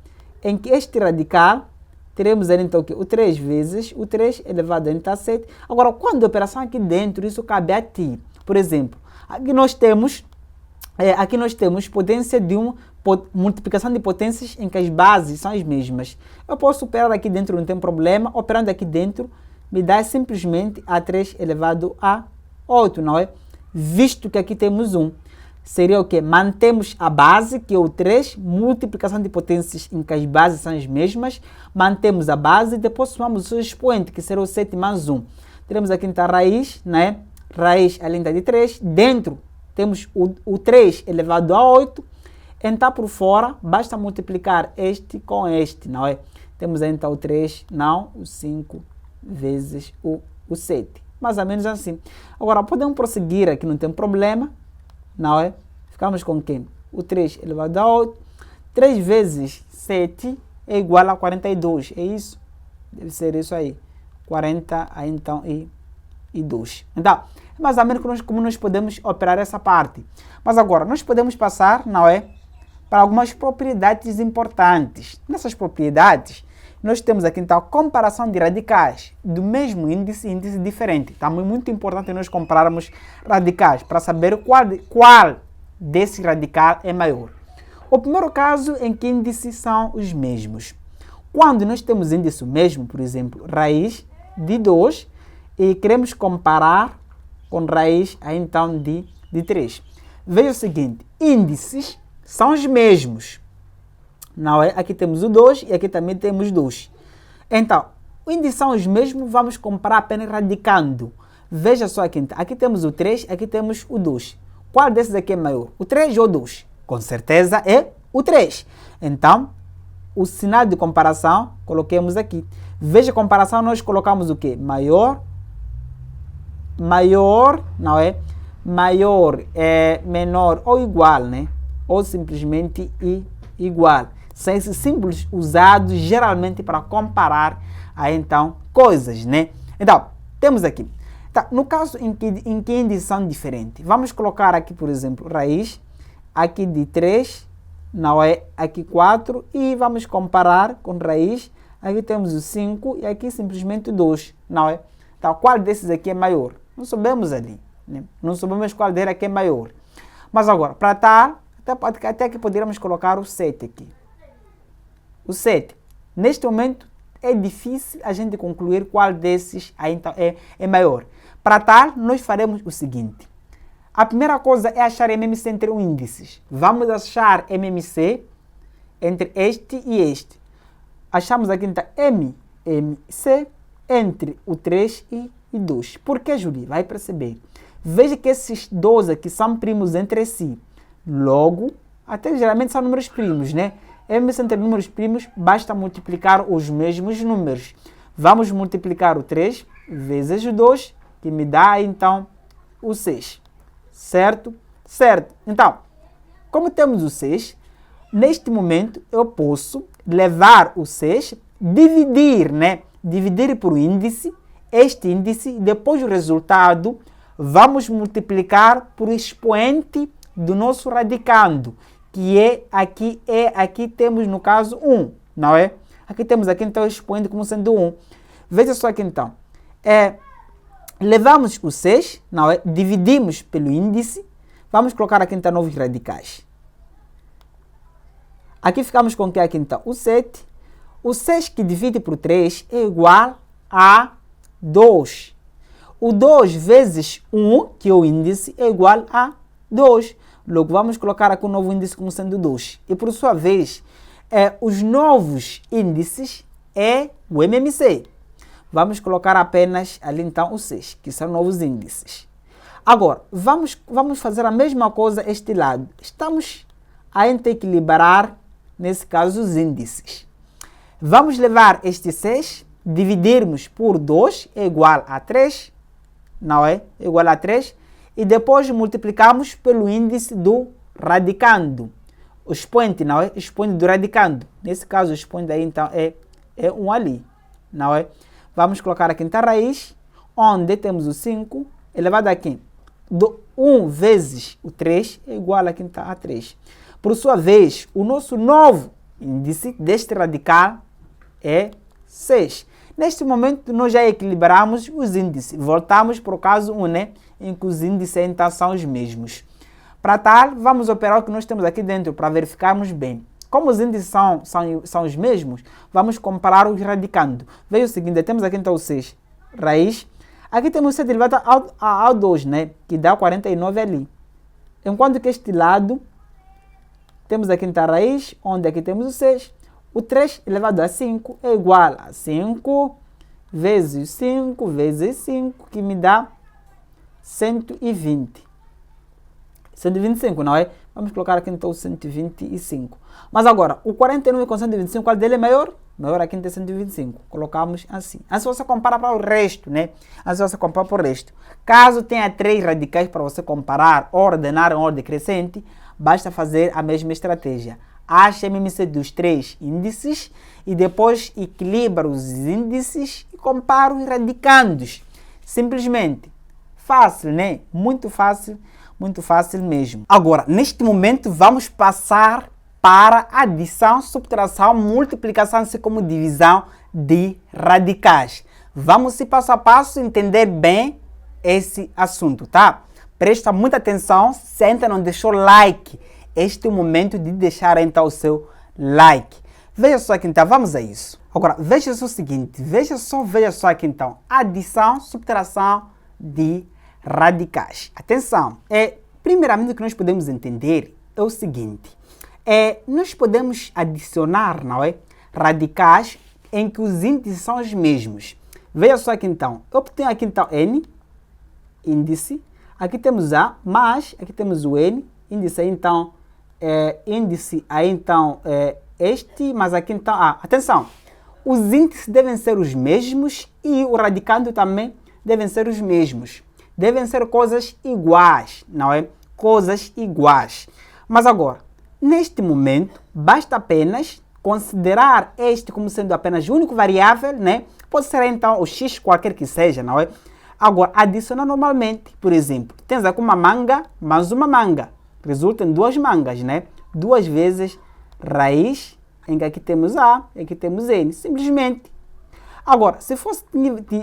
em que este radical, teremos ali então o 3 vezes o 3 elevado a 7. Agora, quando a operação aqui dentro, isso cabe a ti. Por exemplo, aqui nós temos potência de multiplicação de potências em que as bases são as mesmas. Eu posso operar aqui dentro, não tem problema. Operando aqui dentro, me dá simplesmente a3 elevado a 8, não é? Visto que aqui temos 1. Seria o quê? Mantemos a base, que é o 3, multiplicação de potências em que as bases são as mesmas. Mantemos a base e depois somamos o expoente, que será o 7 mais 1. Teremos aqui então a raiz, né? Raiz além de 3. Dentro temos o 3 elevado a 8. Então, por fora, basta multiplicar este com este, não é? Temos então o 3, não, o 5 vezes o 7. Mais ou menos assim. Agora, podemos prosseguir aqui, não tem problema, não é? Ficamos com quem? O 3 elevado a 8. 3 vezes 7 é igual a 42, é isso? Deve ser isso aí. 40 aí então e 2. Então, é mais ou menos como nós podemos operar essa parte. Mas agora, nós podemos passar, não é? Para algumas propriedades importantes. Nessas propriedades, nós temos aqui então a comparação de radicais do mesmo índice e índice diferente. Então é muito importante nós compararmos radicais para saber qual desse radical é maior. O primeiro caso em que índices são os mesmos. Quando nós temos índice mesmo, por exemplo, raiz de 2 e queremos comparar com raiz aí, então de 3. Veja o seguinte, índices são os mesmos. Não é? Aqui temos o 2 e aqui também temos 2. Então, os índices são os mesmos, vamos comparar apenas radicando. Veja só aqui, aqui temos o 3, aqui temos o 2. Qual desses aqui é maior? O 3 ou o 2? Com certeza é o 3. Então, o sinal de comparação, coloquemos aqui. Veja a comparação, nós colocamos o quê? Maior, não é? Maior, menor ou igual, né? Ou simplesmente igual. São esses símbolos usados geralmente para comparar aí, então, coisas, né? Então, temos aqui. Tá, no caso em que índices são diferentes, vamos colocar aqui, por exemplo, raiz, aqui de 3, não é? Aqui 4, e vamos comparar com raiz, aqui temos o 5 e aqui simplesmente o 2, não é? Então, qual desses aqui é maior? Não sabemos ali, né? Não sabemos qual dele aqui é maior. Mas agora, para tal, até que poderíamos colocar o 7 aqui. O 7. Neste momento, é difícil a gente concluir qual desses aí, então, é maior. Para tal, nós faremos o seguinte. A primeira coisa é achar MMC entre os índices. Vamos achar MMC entre este e este. Achamos aqui, então, MMC entre o 3 e 2. Por que, Júlio? Vai perceber. Veja que esses 2 aqui são primos entre si. Logo, até geralmente são números primos, né? MMC entre números primos, basta multiplicar os mesmos números. Vamos multiplicar o 3 vezes o 2, que me dá, então, o 6. Certo? Certo. Então, como temos o 6, neste momento eu posso levar o 6, dividir, né? Dividir por índice, este índice, depois o resultado, vamos multiplicar por expoente do nosso radicando, que aqui temos no caso 1, não é? Aqui temos aqui então o expoente como sendo 1. Veja só aqui então, levamos o 6, não é? Dividimos pelo índice, vamos colocar aqui então novos radicais. Aqui ficamos com o que aqui então? O 7. O 6 que divide por 3 é igual a 2. O 2 vezes 1, que é o índice, é igual a 2. Logo, vamos colocar aqui um novo índice como sendo 2. E, por sua vez, os novos índices é o MMC. Vamos colocar apenas ali, então, o 6, que são novos índices. Agora, vamos fazer a mesma coisa este lado. Estamos a equilibrar, nesse caso, os índices. Vamos levar este 6, dividirmos por 2, é igual a 3, não é? É igual a 3. E depois multiplicamos pelo índice do radicando. O expoente, não é? O expoente do radicando. Nesse caso, o expoente aí, então, é 1 ali, não é? Vamos colocar aqui, então, a raiz, onde temos o 5, elevado aqui. 1 vezes o 3 é igual aqui, então, a 3. Por sua vez, o nosso novo índice deste radical é 6. Neste momento, nós já equilibramos os índices. Voltamos para o caso 1, né? Em que os índices então são os mesmos. Para tal, vamos operar o que nós temos aqui dentro para verificarmos bem. Como os índices são os mesmos, vamos comparar os radicando. Veja o seguinte, temos aqui então o 6, raiz. Aqui temos o 7 elevado ao 2, né? Que dá 49 ali. Enquanto que este lado, temos aqui então a raiz, onde aqui temos o 6. O 3 elevado a 5 é igual a 5 vezes 5 vezes 5, que me dá 120. 125, não é? Vamos colocar aqui então o 125. Mas agora, o 49 com 125, qual dele é maior? Maior aqui tem 125. Colocamos assim. Assim você compara para o resto, né? Assim você compara para o resto. Caso tenha 3 radicais para você comparar, ordenar em ordem crescente, basta fazer a mesma estratégia. acha a MMC dos três índices e depois equilibra os índices e compara os radicandos. Simplesmente. Fácil, né? Muito fácil mesmo. Agora, neste momento, vamos passar para adição, subtração, multiplicação, assim como divisão de radicais. Vamos ir passo a passo entender bem esse assunto, tá? Presta muita atenção, se ainda não deixou like, este é o momento de deixar então o seu like. Veja só aqui então, vamos a isso. Agora, veja só o seguinte, veja só aqui então, adição, subtração de radicais. Atenção, primeiramente o que nós podemos entender é o seguinte, nós podemos adicionar, não é, radicais em que os índices são os mesmos. Veja só aqui então, eu tenho aqui então N, índice, aqui temos A, mais aqui temos o N, índice aí então, este, mas aqui então A. Atenção, os índices devem ser os mesmos e o radicando também devem ser os mesmos. Devem ser coisas iguais, não é? Coisas iguais. Mas agora, neste momento, basta apenas considerar este como sendo apenas o único variável, né? Pode ser então o x qualquer que seja, não é? Agora, adicionar normalmente, por exemplo, tens aqui uma manga mais uma manga. Resulta em duas mangas, né? 2 vezes raiz, em que aqui temos A, aqui temos N. Simplesmente. Agora, se fosse,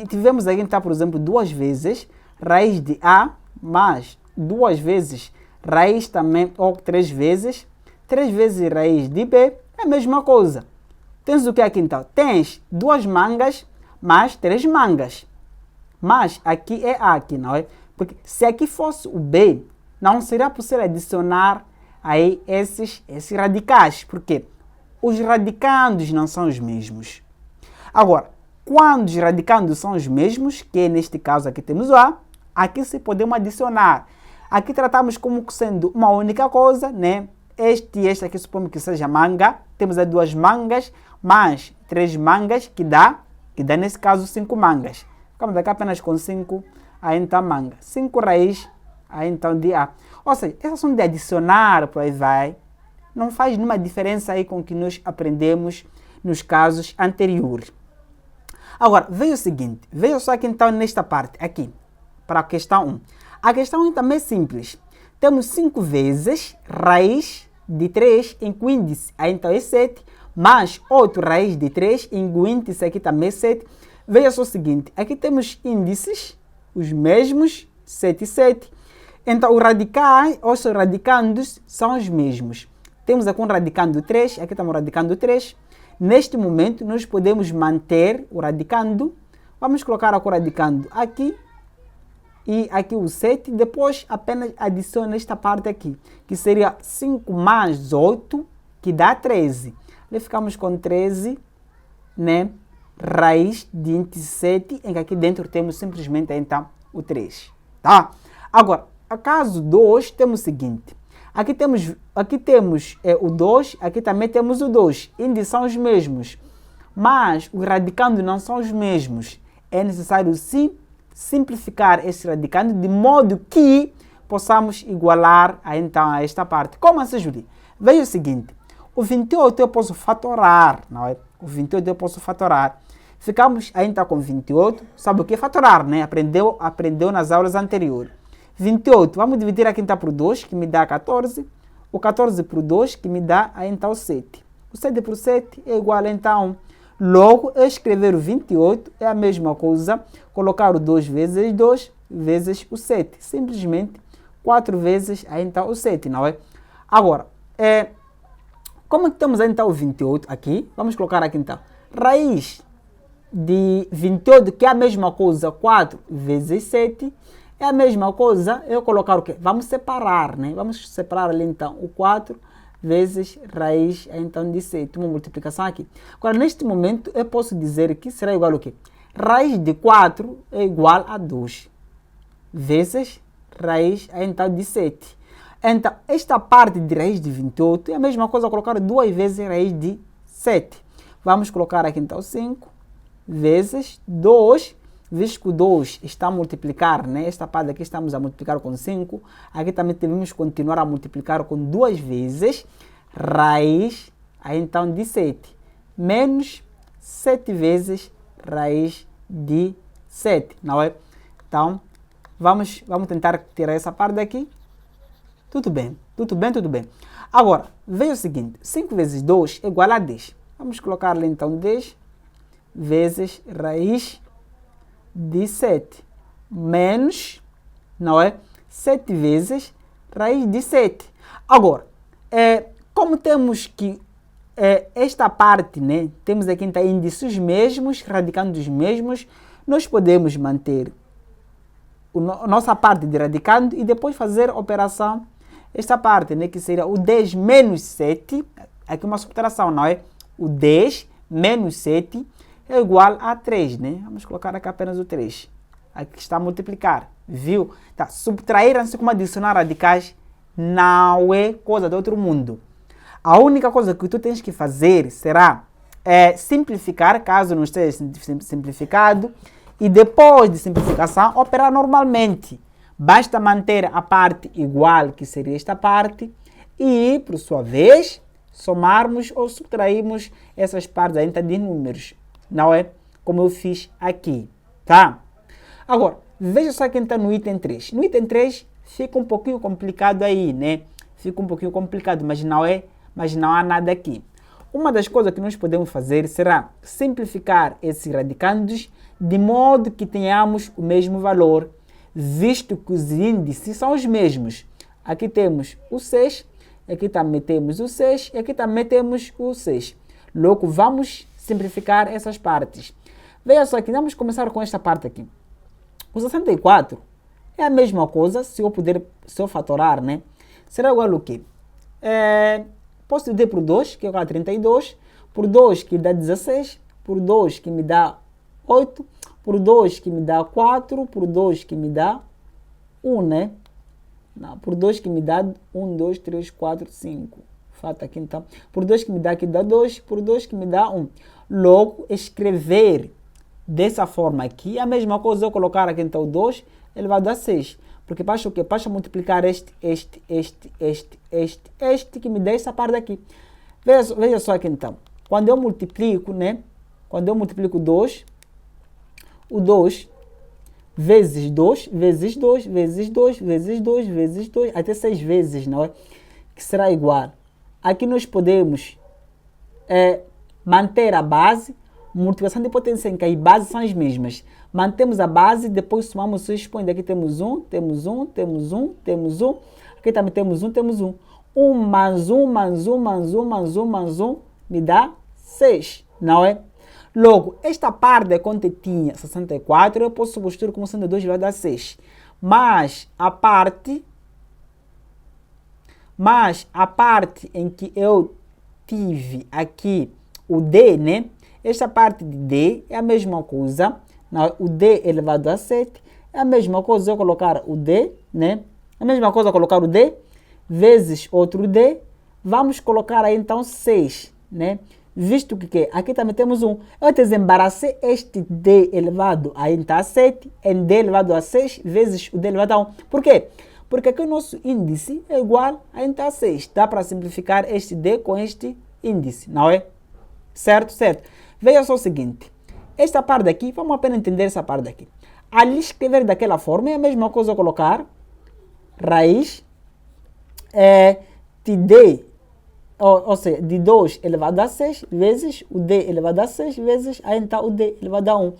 tivemos aqui então, por exemplo, 2 vezes raiz de A, mais 2 vezes raiz também, ou 3 vezes raiz de B, é a mesma coisa. Tens o que aqui então? Tens 2 mangas mais 3 mangas. Mas aqui é A, aqui, não é? Porque se aqui fosse o B, não seria possível adicionar aí esses radicais. Porque os radicandos não são os mesmos. Agora, quando os radicandos são os mesmos, que neste caso aqui temos o A, aqui se podemos adicionar. Aqui tratamos como sendo uma única coisa, né? Este aqui supomos que seja manga. Temos aí 2 mangas mais 3 mangas, que dá nesse caso 5 mangas. Ficamos aqui apenas com 5, aí então manga. 5 raiz, aí então de A. Ou seja, essa ação de adicionar, por aí vai, não faz nenhuma diferença aí com o que nós aprendemos nos casos anteriores. Agora, veja o seguinte, veja só aqui então nesta parte, aqui, para a questão 1. A questão 1 também é simples. Temos 5 vezes raiz de 3 em que o índice aí então é 7, mais 8 raiz de 3 em que o índice aqui também é 7. Veja só o seguinte, aqui temos índices, os mesmos, 7 e 7. Então, os radicais, ou os radicandos, são os mesmos. Temos aqui um radicando 3, aqui estamos radicando 3. Neste momento, nós podemos manter o radicando. Vamos colocar aqui o radicando aqui. E aqui o 7. Depois, apenas adiciona esta parte aqui. Que seria 5 mais 8, que dá 13. E ficamos com 13, né? Raiz de índice 7, em que aqui dentro temos simplesmente então o 3. Tá? Agora, a caso 2, temos o seguinte. Aqui temos o 2, aqui também temos o 2. Índices são os mesmos, mas os radicandos não são os mesmos. É necessário sim simplificar esse radicando de modo que possamos igualar então a esta parte. Como assim, Júlio? Veja o seguinte. O 28 eu posso fatorar, não é? O 28 eu posso fatorar. Ficamos ainda com 28. Sabe o que é fatorar, né? Aprendeu nas aulas anteriores. 28, vamos dividir aqui então por 2, que me dá 14. O 14 por 2, que me dá então 7. O 7 por 7 é igual então. Logo, eu escrever o 28 é a mesma coisa. Colocar o 2 vezes 2 vezes o 7. Simplesmente 4 vezes então o 7, não é? Agora, como é que temos então o 28 aqui? Vamos colocar aqui então. Raiz de 28, que é a mesma coisa, 4 vezes 7, é a mesma coisa, eu colocar o quê? Vamos separar, né? Vamos separar ali então o 4 vezes raiz então de 7, uma multiplicação aqui. Agora, neste momento, eu posso dizer que será igual ao quê? Raiz de 4 é igual a 2 vezes raiz então de 7. Então, esta parte de raiz de 28 é a mesma coisa, colocar 2 vezes raiz de 7. Vamos colocar aqui então 5 vezes 2, visto que o 2 está a multiplicar, né? Esta parte aqui estamos a multiplicar com 5. Aqui também devemos continuar a multiplicar com 2 vezes raiz, aí então de 7, menos 7 vezes raiz de 7, não é? Então, vamos tentar tirar essa parte daqui. Tudo bem, tudo bem, tudo bem. Agora, veja o seguinte, 5 vezes 2 é igual a 10. Vamos colocar ali então 10 vezes raiz de 7, menos, não é? 7 vezes raiz de 7. Agora, como temos que esta parte, né, temos aqui então índices mesmos, radicandos mesmos, nós podemos manter a nossa parte de radicando e depois fazer a operação, esta parte, né, que seria o 10 menos 7, aqui uma subtração, não é? O 10 menos 7 é igual a 3, né? Vamos colocar aqui apenas o 3. Aqui está a multiplicar, viu? Tá, subtrair assim como adicionar radicais não é coisa do outro mundo. A única coisa que tu tens que fazer será simplificar, caso não esteja simplificado, e depois de simplificação, operar normalmente. Basta manter a parte igual, que seria esta parte, e, por sua vez, somarmos ou subtrairmos essas partes ainda de números. Não é? Como eu fiz aqui, tá? Agora, veja só quem está no item 3. No item 3 fica um pouquinho complicado aí, né? Fica um pouquinho complicado, mas não há nada aqui. Uma das coisas que nós podemos fazer será simplificar esses radicandos de modo que tenhamos o mesmo valor, visto que os índices são os mesmos. Aqui temos o 6, aqui também temos o 6 e aqui também temos o 6. Logo, vamos simplificar essas partes. Veja só aqui, vamos começar com esta parte aqui. O 64 é a mesma coisa, se eu fatorar, né? Será igual ao quê? Posso dividir por 2, que é igual a 32, por 2 que dá 16, por 2 que me dá 8, por 2 que me dá 4, por 2 que me dá 1, né? Não, por 2 que me dá 1, 2, 3, 4, 5. Falta aqui então. Por 2 que me dá aqui dá 2, por 2 que me dá 1. Logo, escrever dessa forma aqui, a mesma coisa eu colocar aqui então 2, ele vai dar 6. Porque basta o quê? Basta multiplicar este, que me dá essa parte daqui. Veja só aqui então. Quando eu multiplico, né? Quando eu multiplico 2, o 2 vezes 2, vezes 2, vezes 2, vezes 2, vezes 2, até 6 vezes, não é? Que será igual. Aqui nós podemos manter a base, multiplicação de potência em que as bases são as mesmas. Mantemos a base, depois somamos os expoentes. Aqui temos 1, temos 1, temos 1, temos 1. Aqui também temos 1, temos 1. 1 mais 1, mais 1, mais 1, mais 1, mais 1, me dá 6, não é? Logo, esta parte da continha 64, eu posso substituir como sendo 2 vai dar 6. Mas a parte em que eu tive aqui o D, né? Esta parte de D é a mesma coisa. Não, o D elevado a 7 é a mesma coisa eu colocar o D, né? A mesma coisa colocar o D vezes outro D. Vamos colocar aí então 6, né? Visto que aqui também temos 1. Eu desembaracei este D elevado a então a 7 em D elevado a 6 vezes o D elevado a 1. Por quê? Porque aqui o nosso índice é igual a então a 6. Dá para simplificar este D com este índice, não é? Certo? Certo. Veja só o seguinte. Esta parte daqui, vamos apenas entender essa parte daqui. Ali escrever daquela forma é a mesma coisa colocar raiz de D, ou seja, de 2 elevado a 6 vezes o D elevado a 6 vezes aí então o D elevado a 1.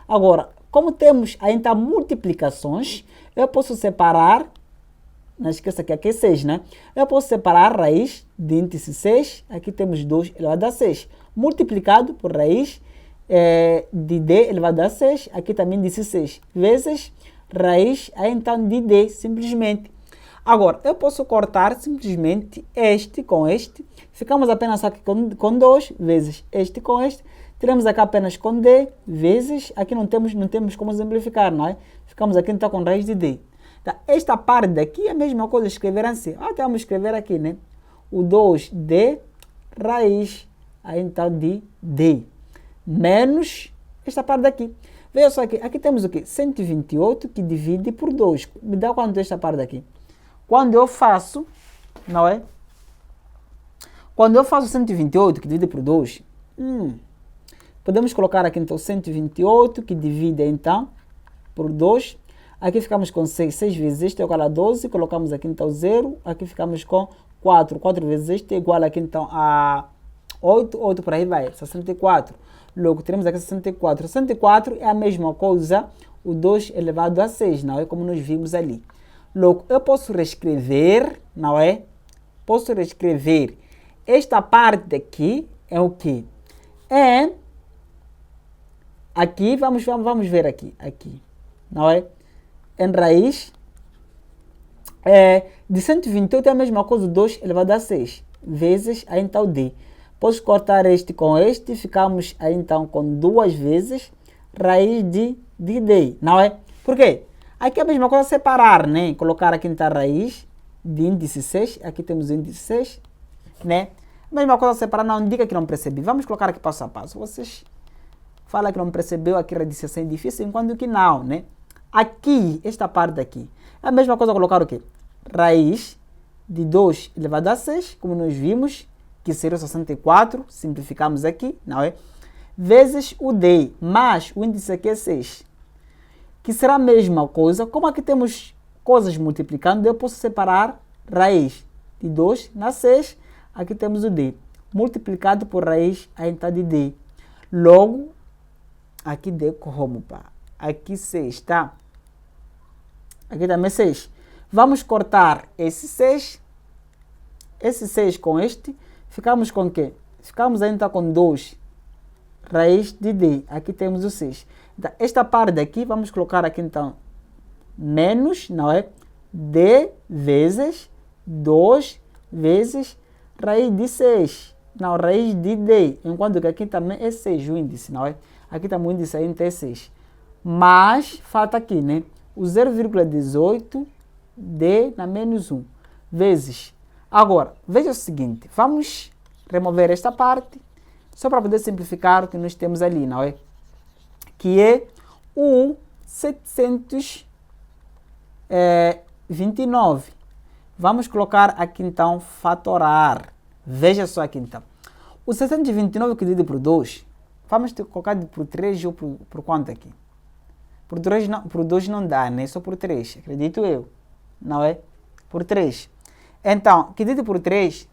Agora, como temos aí então multiplicações, eu posso separar, não esqueça que aqui é 6, né? Eu posso separar a raiz de índice 6, aqui temos 2 elevado a 6, multiplicado por raiz de D elevado a 6, aqui também disse 6, vezes raiz aí então de D, simplesmente. Agora, eu posso cortar simplesmente este com este, ficamos apenas aqui com 2, vezes este com este, teremos aqui apenas com D, vezes, aqui não temos como simplificar, não é? Ficamos aqui então com raiz de D. Tá, esta parte daqui é a mesma coisa, escrever assim, até vamos escrever aqui, né? O 2D raiz aí então de D. Menos esta parte daqui. Veja só aqui temos o quê? 128 que divide por 2. Me dá quanto esta parte daqui? Quando eu faço, não é? Quando eu faço 128 que divide por 2, podemos colocar aqui então 128 que divide então por 2. Aqui ficamos com 6. 6 vezes este é igual a 12. Colocamos aqui então 0. Aqui ficamos com 4. 4 vezes este é igual aqui então a 8. 8 por aí vai. 64. Logo, teremos aqui 64. 64 é a mesma coisa, o 2 elevado a 6, não é? Como nós vimos ali. Logo, eu posso reescrever, não é? Posso reescrever. Esta parte aqui é o quê? É... Aqui, vamos ver aqui. Aqui, não é? Em raiz de 128 é a mesma coisa, 2 elevado a 6, vezes a então d. Posso cortar este com este, ficamos aí então com 2 vezes raiz de d, não é? Por quê? Aqui é a mesma coisa separar, né? Colocar aqui então a raiz de índice 6, aqui temos o índice 6, né? A mesma coisa separar, não diga que não percebi. Vamos colocar aqui passo a passo. Vocês falam que não percebeu aqui a radicação é difícil, enquanto que não, né? Aqui, esta parte aqui, é a mesma coisa colocar o quê? Raiz de 2 elevado a 6, como nós vimos, que seria 64, simplificamos aqui, não é? Vezes o d, mais o índice aqui é 6, que será a mesma coisa. Como aqui temos coisas multiplicando, eu posso separar raiz de 2 na 6, aqui temos o d, multiplicado por raiz a então de d. Logo, aqui d como, pá? Aqui 6, tá? Aqui também 6. Vamos cortar esse 6 com este. Ficamos com o quê? Ficamos ainda com 2 raiz de d. Aqui temos o 6. Então, esta parte daqui, vamos colocar aqui então menos, não é? D vezes 2 vezes raiz de 6. Não, raiz de d. Enquanto que aqui também é 6 o índice, não é? Aqui também o índice ainda é 6. Mas, falta aqui, né? O 0,18 d na menos 1 vezes. Agora, veja o seguinte. Vamos remover esta parte só para poder simplificar o que nós temos ali, não é? Que é o 729. Vamos colocar aqui então fatorar. Veja só aqui então. O 729 que divide por 2, vamos ter que colocar por 3 ou por quanto aqui? Por 2 não dá, né? Só por 3, acredito eu. Não é? Por 3. Então, que divide por 3,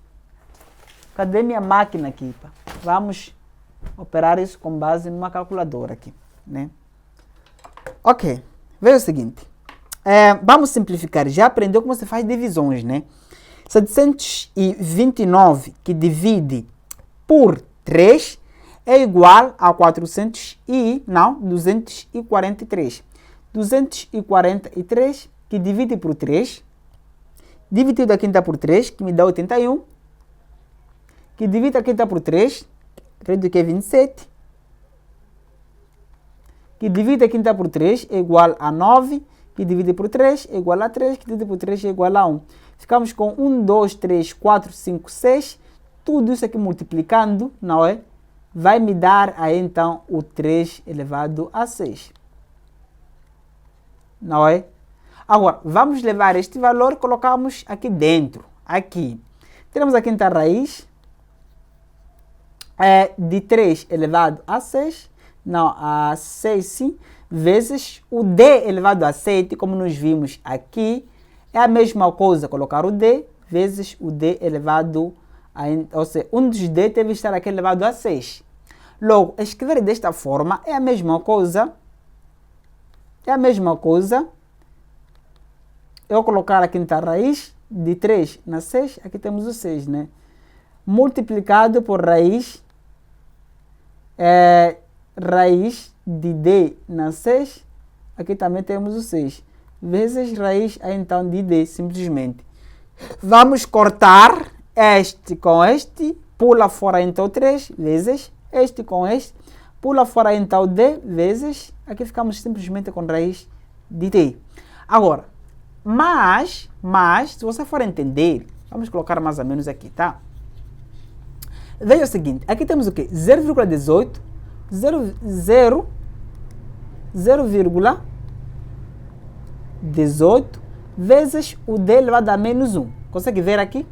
cadê minha máquina aqui? Pá? Vamos operar isso com base numa calculadora aqui, né? Ok, veja o seguinte. Vamos simplificar. Já aprendeu como se faz divisões, né? 729 que divide por 3 é igual a 243. 243 que divide por 3, dividido aqui está por 3, que me dá 81, que divide aqui está por 3, acredito que é 27, que divide aqui está por 3 é igual a 9, que divide por 3 é igual a 3, que divide por 3 é igual a 1. Ficamos com 1, 2, 3, 4, 5, 6, tudo isso aqui multiplicando, não é? Vai me dar aí então o 3 elevado a 6. Não é? Agora, vamos levar este valor e colocamos aqui dentro. Aqui. Temos aqui então a raiz de 3 elevado a 6. Não, a 6 sim. Vezes o d elevado a 7, como nós vimos aqui. É a mesma coisa colocar o d vezes o d elevado a... Ou seja, um dos d deve estar aqui elevado a 6. Logo, escrever desta forma é a mesma coisa. É a mesma coisa. Eu colocar aqui então a raiz de 3 na 6. Aqui temos o 6, né? Multiplicado por raiz. Raiz de d na 6. Aqui também temos o 6. Vezes raiz então de d, simplesmente. Vamos cortar este com este. Pula fora então 3 vezes este com este. Pula fora então d vezes. Aqui ficamos simplesmente com raiz de d. Agora, mas, se você for entender, vamos colocar mais ou menos aqui, tá? Veja o seguinte, aqui temos o quê? 0,18, 0,18 vezes o d elevado a menos 1. Consegue ver aqui?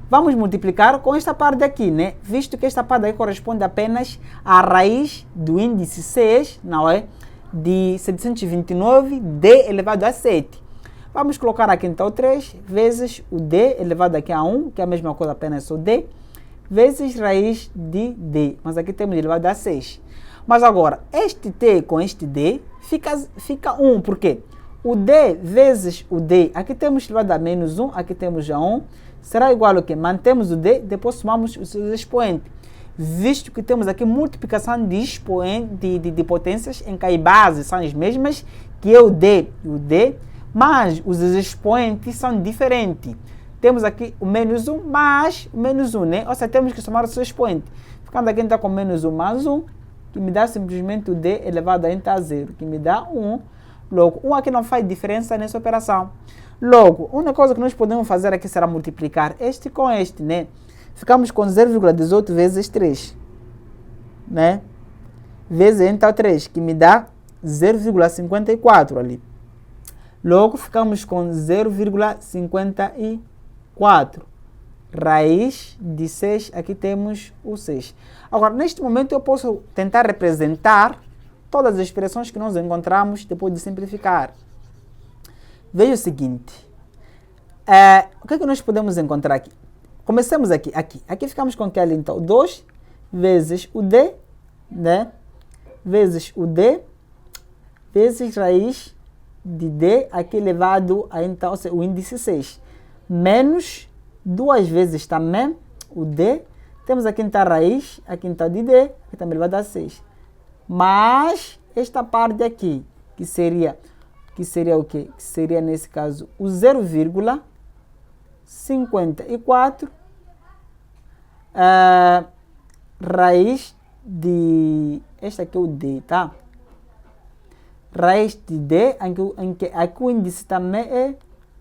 vamos multiplicar com esta parte aqui, né? Visto que esta parte aqui corresponde apenas à raiz do índice 6, não é? De 729, d elevado a 7. Vamos colocar aqui então 3 vezes o d elevado aqui a 1, que é a mesma coisa, apenas só d, vezes raiz de d. Mas aqui temos elevado a 6. Mas agora, este t com este d fica 1, por quê? O d vezes o d, aqui temos elevado a menos 1, aqui temos já 1, será igual ao que? Mantemos o d, depois somamos os seus expoentes. Visto que temos aqui multiplicação de potências em que as bases são as mesmas, que é o d e o d, mas os expoentes são diferentes. Temos aqui o menos 1 mais o menos 1, né? Ou seja, temos que somar o seu expoente. Ficando aqui então com menos 1 mais 1, que me dá simplesmente o d elevado a 0, que me dá 1. Logo, 1 aqui não faz diferença nessa operação. Logo, a única coisa que nós podemos fazer aqui será multiplicar este com este, né? Ficamos com 0,18 vezes 3, né? Vezes então 3, que me dá 0,54 ali. Logo, ficamos com 0,54. Raiz de 6, aqui temos o 6. Agora, neste momento eu posso tentar representar todas as expressões que nós encontramos depois de simplificar. Veja o seguinte. O que é que nós podemos encontrar aqui? Comecemos aqui. Aqui ficamos com que ali, então, 2 vezes o d, né? Vezes o d, vezes raiz de d, aqui elevado a, então, o índice 6. Menos 2 vezes também o d. Temos aqui, então, a raiz, aqui, então, de d, que também elevado a 6. Mas esta parte aqui, que seria o quê? Que seria, nesse caso, o 0,54 raiz de... Este aqui é o d, tá? Raiz de d, em que aqui o índice também é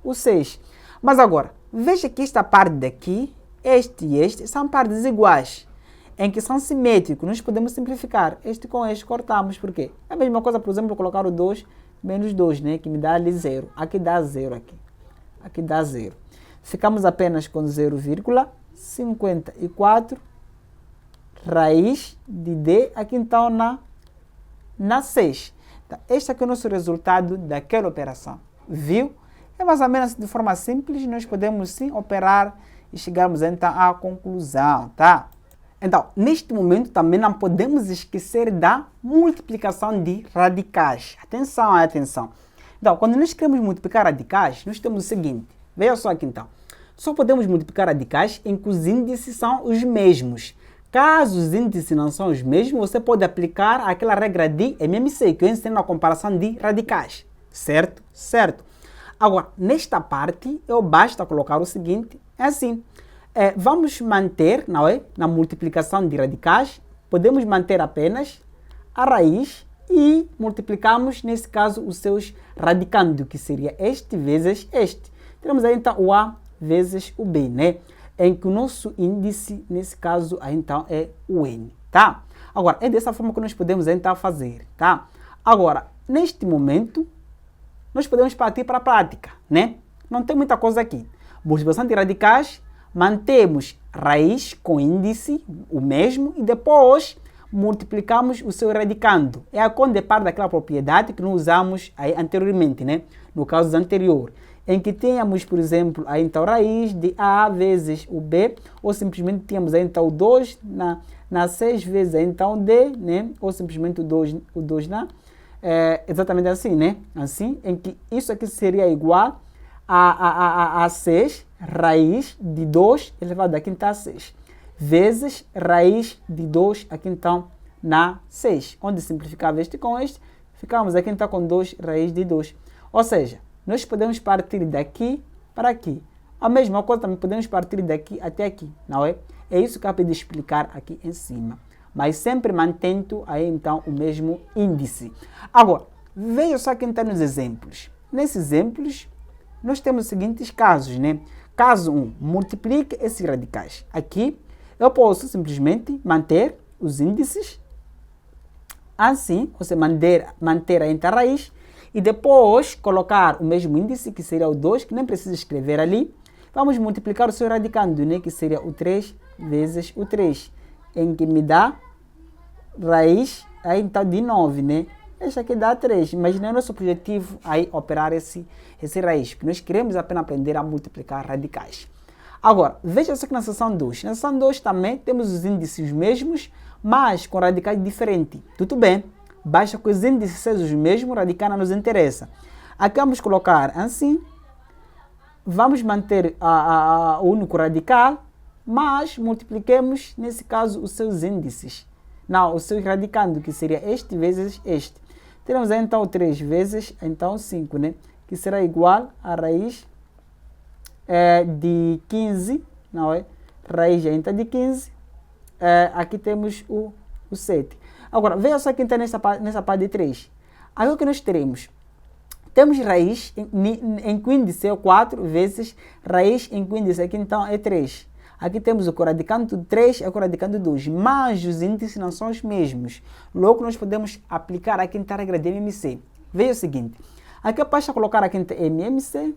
o 6. Mas agora, veja que esta parte daqui, este e este, são partes iguais, em que são simétricos. Nós podemos simplificar. Este com este cortamos. Por quê? É a mesma coisa, por exemplo, colocar o 2 menos 2, né? Que me dá ali 0. Aqui dá 0 aqui. Aqui dá 0. Ficamos apenas com 0,54 raiz de d, aqui então na 6. Então, este aqui é o nosso resultado daquela operação. Viu? É mais ou menos de forma simples, nós podemos sim operar e chegarmos então à conclusão, tá? Então, neste momento também não podemos esquecer da multiplicação de radicais. Atenção, atenção. Então, quando nós queremos multiplicar radicais, nós temos o seguinte. Veja só aqui então. Só podemos multiplicar radicais em que os índices são os mesmos. Caso os índices não são os mesmos, você pode aplicar aquela regra de MMC, que eu ensino na comparação de radicais. Certo? Certo. Agora, nesta parte, basta colocar o seguinte, é assim. Vamos manter, não é? Na multiplicação de radicais, podemos manter apenas a raiz e multiplicamos, nesse caso, os seus radicando, que seria este vezes este. Temos aí, então, o A vezes o B, né? Em que o nosso índice, nesse caso, aí, então, é o N, tá? Agora, é dessa forma que nós podemos, então, fazer, tá? Agora, neste momento, nós podemos partir para a prática, né? Não tem muita coisa aqui. Multiplicação de radicais, mantemos raiz com índice, o mesmo, e depois multiplicamos o seu radicando. É a quando parte daquela propriedade que nós usamos aí anteriormente, né? No caso anterior, em que tínhamos, por exemplo, aí então raiz de A vezes o B, ou simplesmente tínhamos aí então o 2 na 6 vezes aí, então D, né? Ou simplesmente o 2 na... exatamente assim, né? Assim, em que isso aqui seria igual a 6 raiz de 2 elevado aqui então a 6, vezes raiz de 2 aqui então na 6, onde simplificava este com este, ficamos aqui então com 2 raiz de 2. Ou seja, nós podemos partir daqui para aqui. A mesma coisa também podemos partir daqui até aqui, não é? É isso que eu acabei de explicar aqui em cima. Mas sempre mantendo aí então o mesmo índice. Agora, veja só aqui então nos exemplos. Nesses exemplos, nós temos os seguintes casos, né? Caso 1, multiplique esses radicais. Aqui, eu posso simplesmente manter os índices, assim, você manter a raiz, e depois colocar o mesmo índice, que seria o 2, que nem precisa escrever ali, Vamos multiplicar o seu radicando, né? Que seria o 3 vezes o 3, em que me dá raiz aí então de 9, né? Este aqui dá 3, mas não é nosso objetivo aí operar esse raiz, porque nós queremos apenas aprender a multiplicar radicais. Agora, veja só que na seção 2. Na seção 2 também temos os índices mesmos, mas com radicais diferentes. Tudo bem, basta que os índices sejam os mesmos, radical não nos interessa. Aqui vamos colocar assim, vamos manter o único radical, mas multipliquemos, nesse caso, os seus índices. Não, o seu radicando, que seria este vezes este. Teremos aí, então 3 vezes, então 5, né? Que será igual a raiz de 15, não é? Raiz então de 15. Aqui temos o 7. Agora, veja só que está nessa parte de 3. Aí o que nós teremos? Temos raiz em que o índice é 4 vezes raiz em que o índice aqui então é 3. Aqui temos o coradicando de 3 e o coradicando de 2, mas os índices não são os mesmos. Logo, nós podemos aplicar aqui a regra de MMC. Veja o seguinte, aqui basta colocar aqui MMC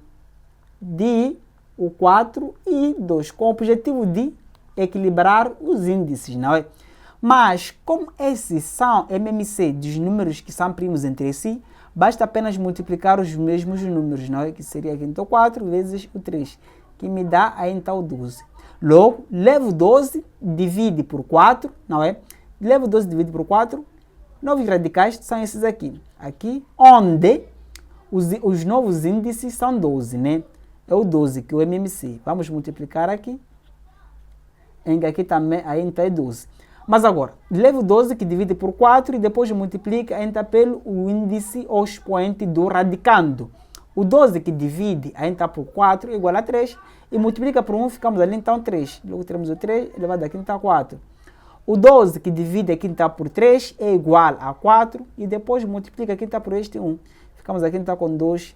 de o 4 e 2, com o objetivo de equilibrar os índices, não é? Mas, como esses são MMC dos números que são primos entre si, basta apenas multiplicar os mesmos números, não é? Que seria aqui então 4 vezes o 3, que me dá aí então 12. Logo, levo 12, divide por 4, não é? Levo 12, divide por 4, novos radicais são esses aqui. Aqui, onde os novos índices são 12, né? É o 12, que é o MMC. Vamos multiplicar aqui, em que aqui também, aí então é 12. Mas agora, levo 12 que divide por 4 e depois multiplica então pelo índice ou expoente do radicando. O 12 que divide aí então por 4 é igual a 3 e multiplica por 1, ficamos ali então 3. Logo teremos o 3 elevado aqui então a 4. O 12 que divide aqui então por 3 é igual a 4 e depois multiplica aqui então por este 1. Ficamos aqui então com 2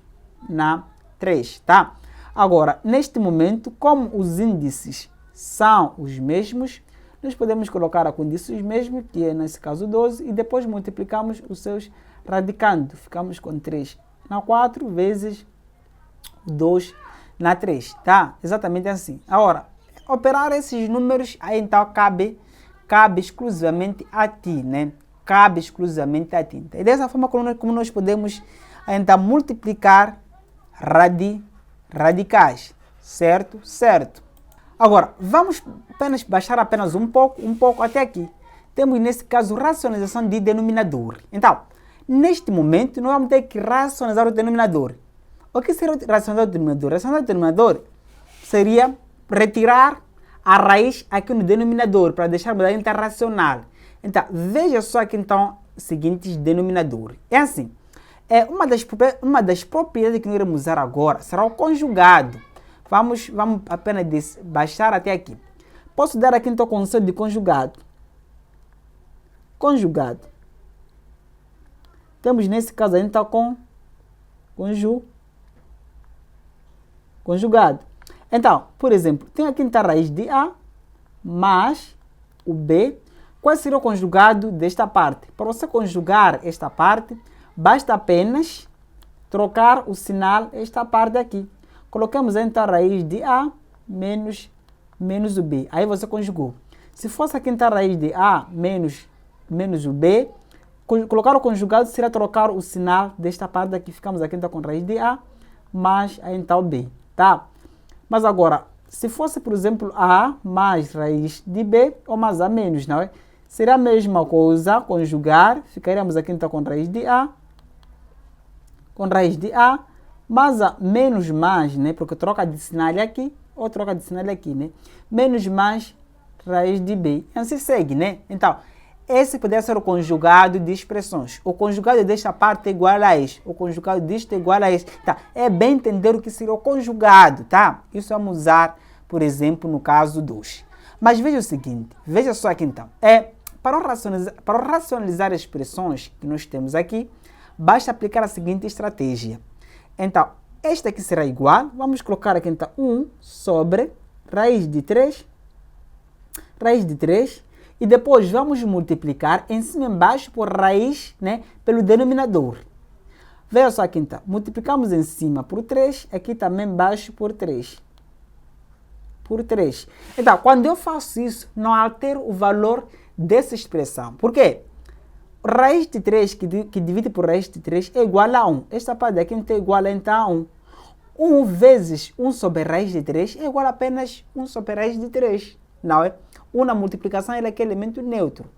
na 3, tá? Agora, neste momento, como os índices são os mesmos, nós podemos colocar aqui o índice mesmo, que é nesse caso 12, e depois multiplicamos os seus radicando. Ficamos com 3 na 4 vezes 2 na 3, tá? Exatamente assim. Agora, operar esses números, aí então cabe exclusivamente a ti, né? Cabe exclusivamente a ti. E dessa forma como nós podemos então multiplicar radicais, certo? Certo. Agora, vamos baixar apenas um pouco até aqui. Temos nesse caso racionalização de denominador. Então, neste momento, nós vamos ter que racionalizar o denominador. O que seria racionalizar o denominador? Racionalizar o denominador seria retirar a raiz aqui no denominador, para deixarmos a interracional. Então, veja só aqui então os seguintes denominadores. É assim, uma das propriedades que nós iremos usar agora será o conjugado. Vamos apenas baixar até aqui. Posso dar aqui então o conceito de conjugado. Conjugado. Temos nesse caso então conjugado. Então, por exemplo, tem aqui então a raiz de A mais o B. Qual seria o conjugado desta parte? Para você conjugar esta parte, basta apenas trocar o sinal esta parte aqui. Colocamos então a raiz de A menos o B. Aí você conjugou. Se fosse aqui então a raiz de A menos o B, colocar o conjugado seria trocar o sinal desta parte aqui. Ficamos aqui então com raiz de A mais a então B, tá? Mas agora, se fosse, por exemplo, A mais raiz de B ou mais A menos, não é? Seria a mesma coisa, conjugar, ficaríamos aqui então com raiz de A, mais A menos mais, né? Porque troca de sinal aqui, ou troca de sinal aqui, né? Menos mais raiz de B. E assim segue, né? Então, esse poderia ser o conjugado de expressões. O conjugado desta parte é igual a este. O conjugado disto é igual a este. Tá? É bem entender o que seria o conjugado, tá? Isso vamos usar, por exemplo, no caso 2. Mas veja o seguinte, veja só aqui então. Para racionalizar as expressões que nós temos aqui, basta aplicar a seguinte estratégia. Então, esta aqui será igual, vamos colocar aqui então 1 sobre raiz de 3, e depois vamos multiplicar em cima e embaixo por raiz, né, pelo denominador. Veja só aqui então, multiplicamos em cima por 3, aqui também embaixo por 3. por 3. Então, quando eu faço isso, não altero o valor dessa expressão. Por quê? Raiz de 3 que divide por raiz de 3 é igual a 1. Esta parte aqui não é igual então a 1. 1 vezes 1 sobre raiz de 3 é igual a apenas 1 sobre raiz de 3. Não é? 1 na multiplicação é aquele elemento neutro.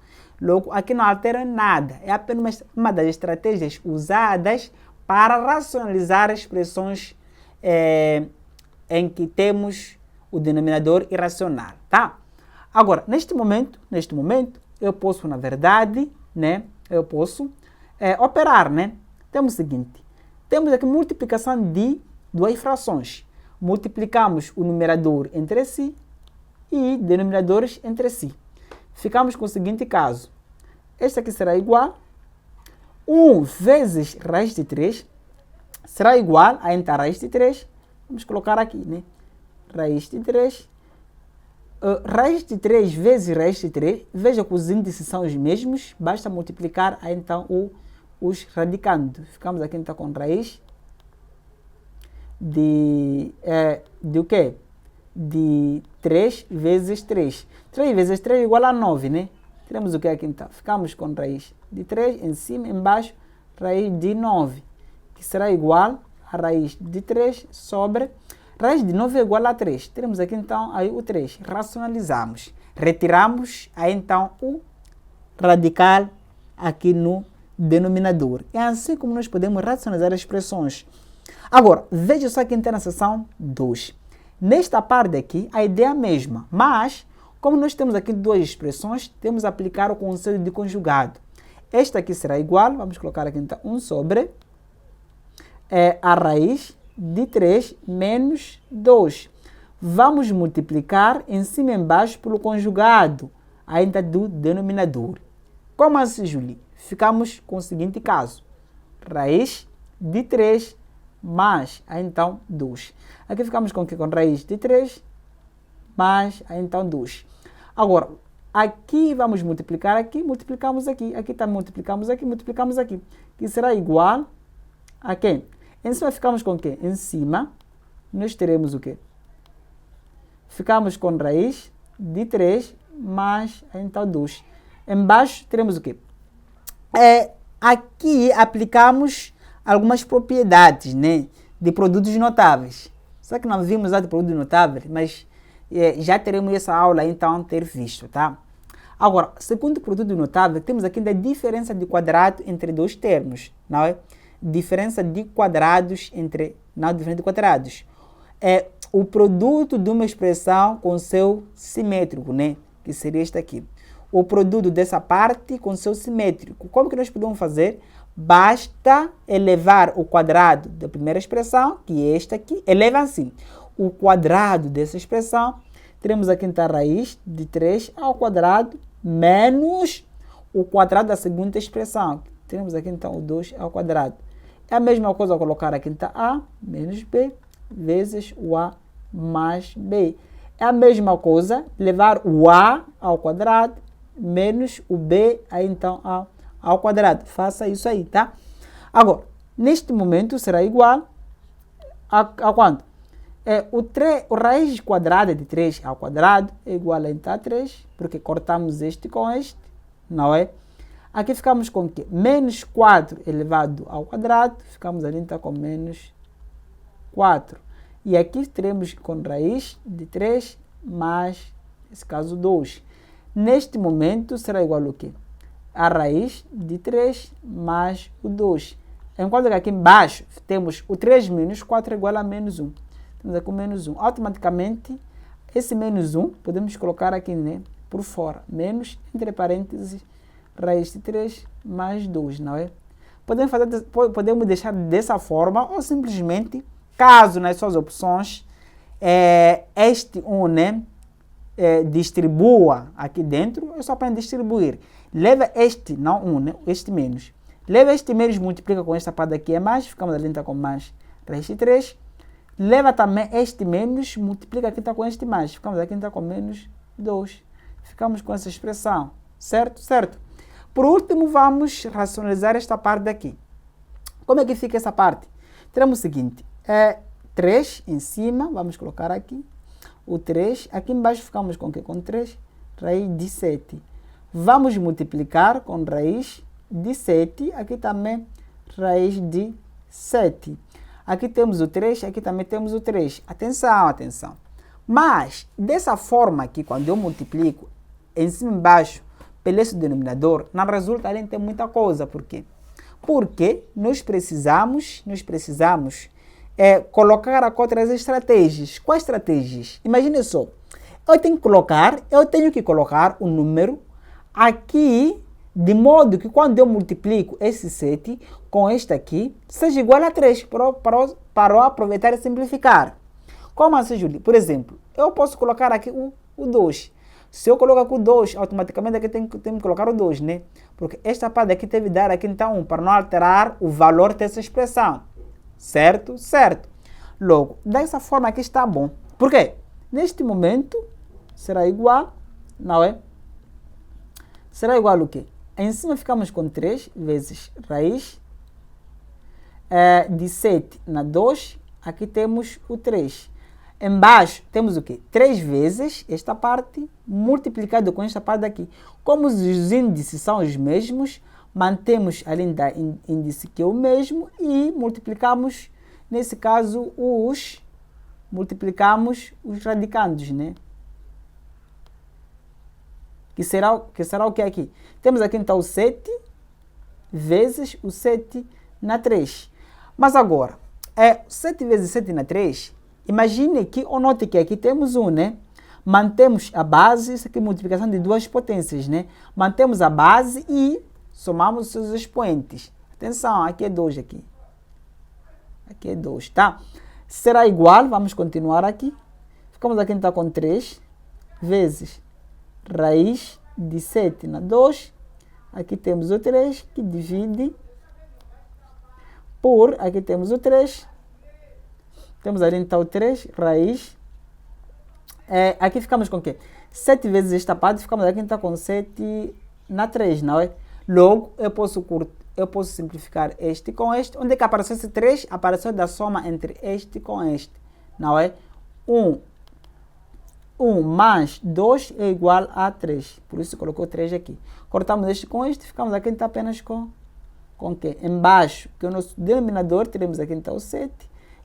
Logo, aqui não altera nada. É apenas uma das estratégias usadas para racionalizar expressões em que temos o denominador irracional. Tá? Agora, neste momento, eu posso, na verdade, né? Eu posso operar, né? Temos o seguinte, temos aqui multiplicação de duas frações. Multiplicamos o numerador entre si e denominadores entre si. Ficamos com o seguinte caso. Este aqui será igual 1 vezes raiz de 3 será igual a então raiz de 3. Vamos colocar aqui, né? Raiz de 3. Raiz de 3 vezes raiz de 3, veja que os índices são os mesmos, basta multiplicar então os radicandos. Ficamos aqui então com raiz de o quê? De 3 vezes 3. 3 vezes 3 é igual a 9, né? Teremos o que aqui então? Ficamos com raiz de 3 em cima, embaixo, raiz de 9, que será igual a raiz de 3 sobre raiz de 9 é igual a 3. Teremos aqui então aí o 3. Racionalizamos. Retiramos aí então o radical aqui no denominador. É assim como nós podemos racionalizar as expressões. Agora, veja só que está na seção 2. Nesta parte aqui, a ideia é a mesma, mas como nós temos aqui duas expressões, temos que aplicar o conceito de conjugado. Esta aqui será igual, vamos colocar aqui então 1 sobre a raiz de 3 menos 2. Vamos multiplicar em cima e embaixo pelo conjugado ainda do denominador. Como assim, Julie? Ficamos com o seguinte caso. Raiz de 3 mais, então, 2. Aqui ficamos com o que? Com raiz de 3 mais, então, 2. Agora, aqui vamos multiplicar aqui, multiplicamos aqui. Aqui também multiplicamos aqui. Que será igual a quem? Em cima ficamos com o quê? Em cima, nós teremos o quê? Ficamos com raiz de 3 mais, então, 2. Embaixo teremos o quê? Aqui aplicamos algumas propriedades, né, de produtos notáveis. Só que não vimos a de produtos notáveis, mas já teremos essa aula, então, ter visto, tá? Agora, segundo produto notável, temos aqui a diferença de quadrado entre dois termos, não é? Diferença de quadrados entre... Não, diferença de quadrados. É o produto de uma expressão com seu simétrico, né? Que seria este aqui. O produto dessa parte com seu simétrico. Como que nós podemos fazer? Basta elevar o quadrado da primeira expressão, que é esta aqui. Eleva assim. O quadrado dessa expressão. Teremos aqui então a raiz de 3 ao quadrado menos o quadrado da segunda expressão. Teremos aqui então o 2 ao quadrado. É a mesma coisa colocar aqui então A menos B vezes o A mais B. É a mesma coisa levar o A ao quadrado menos o B aí então ao quadrado. Faça isso aí, tá? Agora, neste momento será igual a quanto? O raiz quadrada de 3 ao quadrado é igual a então a 3, porque cortamos este com este, não é? Aqui ficamos com o quê? Menos 4 elevado ao quadrado, ficamos ali então com menos 4. E aqui teremos com raiz de 3 mais, nesse caso, 2. Neste momento será igual ao quê? A raiz de 3 mais o 2. Enquanto que aqui embaixo temos o 3 menos 4 é igual a menos 1. Temos aqui o menos 1. Automaticamente, esse menos 1 podemos colocar aqui, né, por fora. Menos, entre parênteses, raiz de 3 mais 2, não é? Podemos deixar dessa forma ou simplesmente, caso nas suas opções, este 1, né, distribua aqui dentro, é só para distribuir. Leva este, não 1, né, este menos. Leva este menos, multiplica com esta parte aqui é mais, ficamos ali então com mais raiz de 3. Leva também este menos, multiplica aqui então com este mais, ficamos aqui então com menos 2. Ficamos com essa expressão, certo? Certo. Por último, vamos racionalizar esta parte daqui. Como é que fica essa parte? Teremos o seguinte, 3 em cima, vamos colocar aqui. o 3. Aqui embaixo ficamos com o quê? Com 3 raiz de 7. Vamos multiplicar com raiz de 7. Aqui também raiz de 7. Aqui temos o 3, aqui também temos o 3. Atenção, atenção. Mas, dessa forma aqui, quando eu multiplico em cima e embaixo pelo esse denominador, não resulta nem ter muita coisa. Por quê? Porque nós precisamos colocar aqui outras estratégias. Quais estratégias? Imagine só. Eu tenho que colocar o número aqui, de modo que quando eu multiplico esse 7 com este aqui, seja igual a 3, para aproveitar e simplificar. Como assim, Júlio? Por exemplo, eu posso colocar aqui o 2. Se eu coloco aqui o 2, automaticamente aqui tenho que colocar o 2, né? Porque esta parte aqui deve dar aqui então 1, para não alterar o valor dessa expressão. Certo? Certo. Logo, dessa forma aqui está bom. Por quê? Neste momento, será igual, não é? Será igual o quê? Em cima ficamos com 3 vezes raiz de 7 na 2. Aqui temos o 3. Embaixo temos o quê? 3 vezes esta parte multiplicado com esta parte daqui. Como os índices são os mesmos, mantemos a linha da índice que é o mesmo e multiplicamos, nesse caso, multiplicamos os radicandos, né? Que será o que aqui? Temos aqui então o 7 vezes o 7 na 3. Mas agora, 7 vezes 7 na 3, imagine que, ou note que aqui temos 1, né? Mantemos a base, isso aqui é multiplicação de duas potências, né? Mantemos a base e somamos os seus expoentes. Atenção, aqui é 2 aqui. Aqui é 2, tá? Será igual, vamos continuar aqui. Ficamos aqui então com 3 vezes raiz de 7 na 2. Aqui temos o 3 que divide por, aqui temos o 3. Temos ali então o 3, raiz. Aqui ficamos com o quê? 7 vezes esta parte, ficamos aqui então com 7 na 3, não é? Logo, eu posso simplificar este com este. Onde é que apareceu esse 3? Apareceu da soma entre este com este, não é? 1 mais 2 é igual a 3. Por isso colocou 3 aqui. Cortamos este com este, ficamos aqui então apenas com o quê? Embaixo, que é o nosso denominador, teremos aqui então o 7.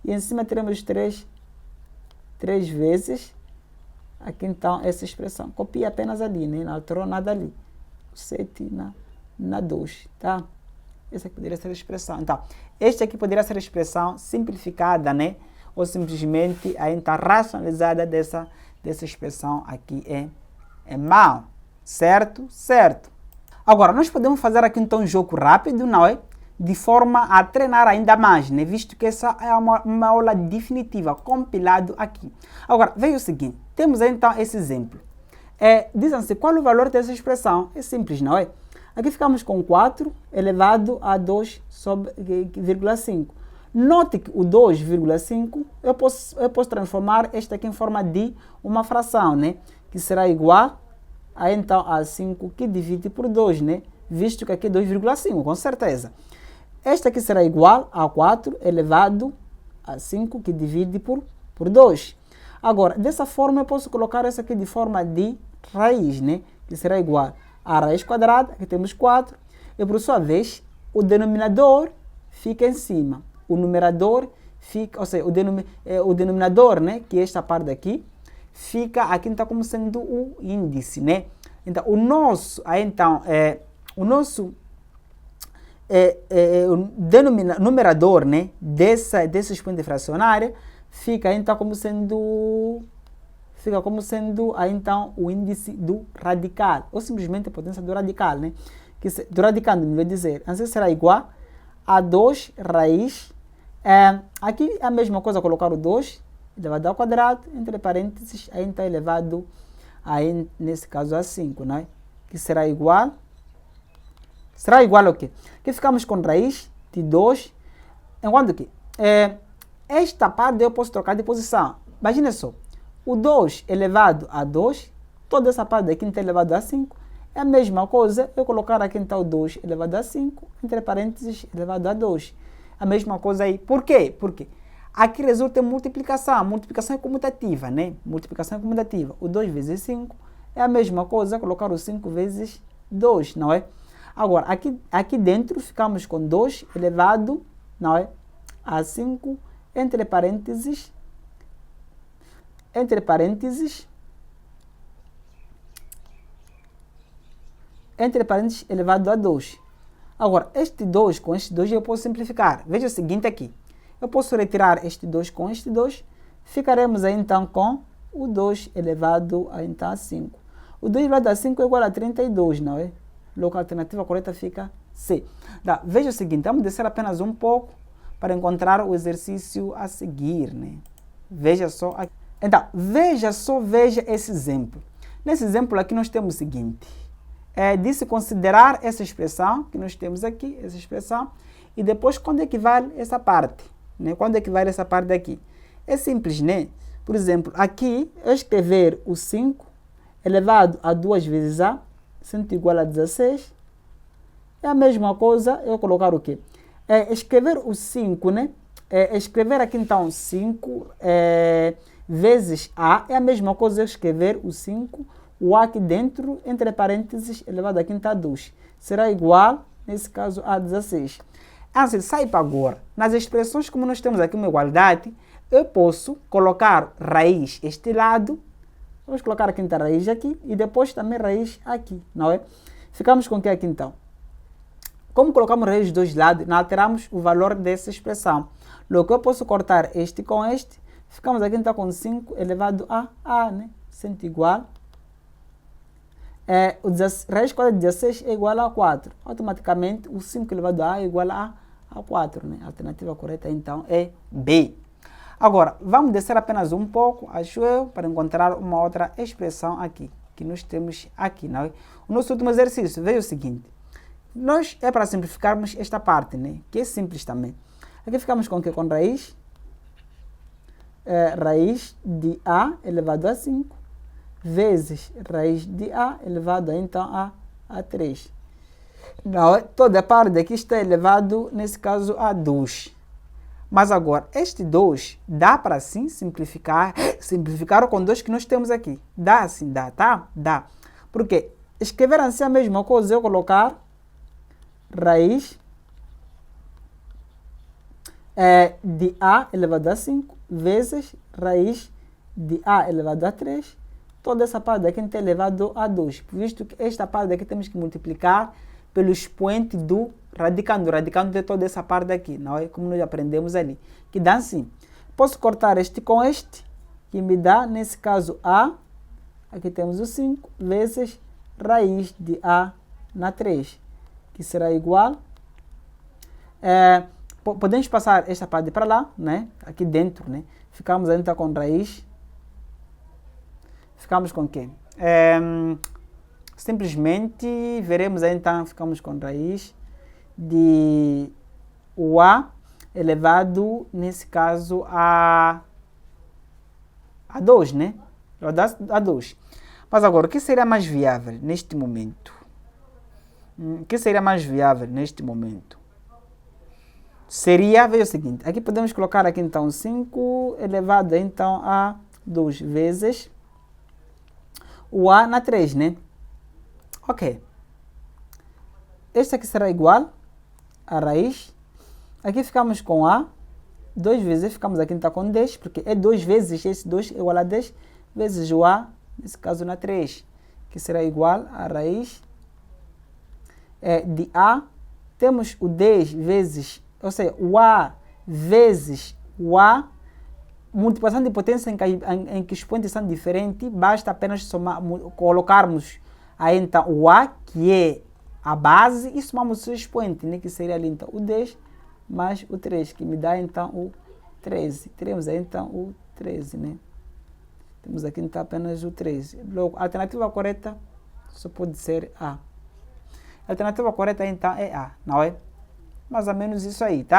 E em cima teremos 3 vezes, aqui então essa expressão. Copia apenas ali, né? Não alterou nada ali. 7 na 2, tá? Essa aqui poderia ser a expressão. Então, este aqui poderia ser a expressão simplificada, né? Ou simplesmente a então racionalizada dessa expressão aqui é mal. Certo? Certo. Agora, nós podemos fazer aqui então um jogo rápido, não é? De forma a treinar ainda mais, né? Visto que essa é uma aula definitiva, compilado aqui. Agora, veja o seguinte. Temos então esse exemplo. Dizem-se qual o valor dessa expressão. É simples, não é? Aqui ficamos com 4 elevado a 2 sobre 0,5. Note que o 2,5 eu posso transformar este aqui em forma de uma fração, né? Que será igual a então a 5 que divide por 2, né? Visto que aqui é 2,5, com certeza. Este aqui será igual a 4 elevado a 5 que divide por 2. Agora, dessa forma eu posso colocar essa aqui de forma de raiz, né? Que será igual a raiz quadrada, aqui temos 4. E por sua vez, o denominador fica em cima. O numerador fica, ou seja, o denominador, né, que é esta parte daqui, fica aqui então como sendo o índice, né? Então, o numerador, né, dessa expoente fracionária fica então como sendo então o índice do radical, ou simplesmente a potência do radical, né? Do radicando, melhor dizer. Assim será igual a 2 raiz. Aqui é a mesma coisa, colocar o 2 elevado ao quadrado, entre parênteses, aí está elevado, aí nesse caso a 5, né? Que será igual ao quê? Que ficamos com raiz de 2, enquanto que esta parte eu posso trocar de posição. Imagina só, o 2 elevado a 2, toda essa parte daqui está elevado a 5, é a mesma coisa eu colocar aqui então o 2 elevado a 5, entre parênteses, elevado a 2. A mesma coisa aí. Por quê? Porque Aqui resulta em multiplicação. A multiplicação é comutativa, né? Multiplicação é comutativa. O 2 vezes 5 é a mesma coisa, colocar o 5 vezes 2, não é? Agora, aqui dentro ficamos com 2 elevado, não é? A 5 entre parênteses, elevado a 2. Agora, este 2 com este 2 eu posso simplificar. Veja o seguinte aqui. Eu posso retirar este 2 com este 2. Ficaremos aí então com o 2 elevado a, então, a 5. O 2 elevado a 5 é igual a 32, não é? Logo a alternativa correta fica C. Veja o seguinte, vamos descer apenas um pouco para encontrar o exercício a seguir, né? Veja só aqui. Então, veja esse exemplo. Nesse exemplo aqui nós temos o seguinte. De se considerar essa expressão que nós temos aqui, essa expressão, e depois quando equivale essa parte, né? Quando equivale essa parte aqui. É simples, né? Por exemplo, aqui eu escrever o 5 elevado a 2 vezes A, sendo igual a 16, é a mesma coisa eu colocar o quê? Escrever o 5, né? Escrever aqui então 5 vezes A, é a mesma coisa eu escrever o 5, o A aqui dentro, entre parênteses, elevado aqui está 2. Será igual, nesse caso, a 16. Assim, saiba agora, nas expressões como nós temos aqui uma igualdade, eu posso colocar raiz este lado, vamos colocar a quinta raiz aqui, e depois também raiz aqui, não é? Ficamos com o que aqui então? Como colocamos raiz dos dois lados, não alteramos o valor dessa expressão. Logo, eu posso cortar este com este, ficamos aqui então com 5 elevado a A, né? Sendo igual. Raiz quadrada de 16 é igual a 4. Automaticamente, o 5 elevado a A é igual a 4. Né? A alternativa correta, então, é B. Agora, vamos descer apenas um pouco, acho eu, para encontrar uma outra expressão aqui, que nós temos aqui. Não é? O nosso último exercício veio o seguinte. Nós, é para simplificarmos esta parte, né? Que é simples também. Aqui ficamos com o que? Com raiz. Raiz de A elevado a 5. Vezes raiz de A elevado a, então a 3. Não, toda a parte aqui está elevado, nesse caso, a 2. Mas agora, este 2 dá para sim simplificar com 2 que nós temos aqui. Dá sim, dá, tá? Dá. Porque escrever assim a mesma coisa, eu colocar raiz de A elevado a 5 vezes raiz de A elevado a 3. Toda essa parte daqui está elevado a 2, visto que esta parte daqui temos que multiplicar pelo expoente do radicando. O radicando de toda essa parte daqui, não é? Como nós aprendemos ali. Que dá assim. Posso cortar este com este, que me dá, nesse caso, A. Aqui temos o 5, vezes raiz de A na 3, que será igual. Podemos passar esta parte para lá, né? Aqui dentro, né? Ficamos ainda com raiz. Ficamos com o quê? Simplesmente veremos aí então, ficamos com raiz de o A elevado, nesse caso, a 2, né? A 2. Mas agora, o que seria mais viável neste momento? O que seria mais viável neste momento? Seria, veja o seguinte, aqui podemos colocar aqui então 5 elevado então a 2 vezes o A na 3, né? Ok. Este aqui será igual a raiz. Aqui ficamos com A. 2 vezes, ficamos aqui então com 10, porque é 2 vezes, esse 2 é igual a 10, vezes o A, nesse caso na 3, que será igual a raiz de A. Temos o 10 vezes, ou seja, o A vezes o A, multiplicação de potência em que os expoentes são diferentes, basta apenas colocarmos aí então o A, que é a base, e somamos o seu expoente, né, que seria ali então o 10 mais o 3, que me dá então o 13. Teremos aí então o 13, né? Temos aqui então apenas o 13. Logo, a alternativa correta só pode ser A. A alternativa correta então é A, não é? Mais ou menos isso aí, tá?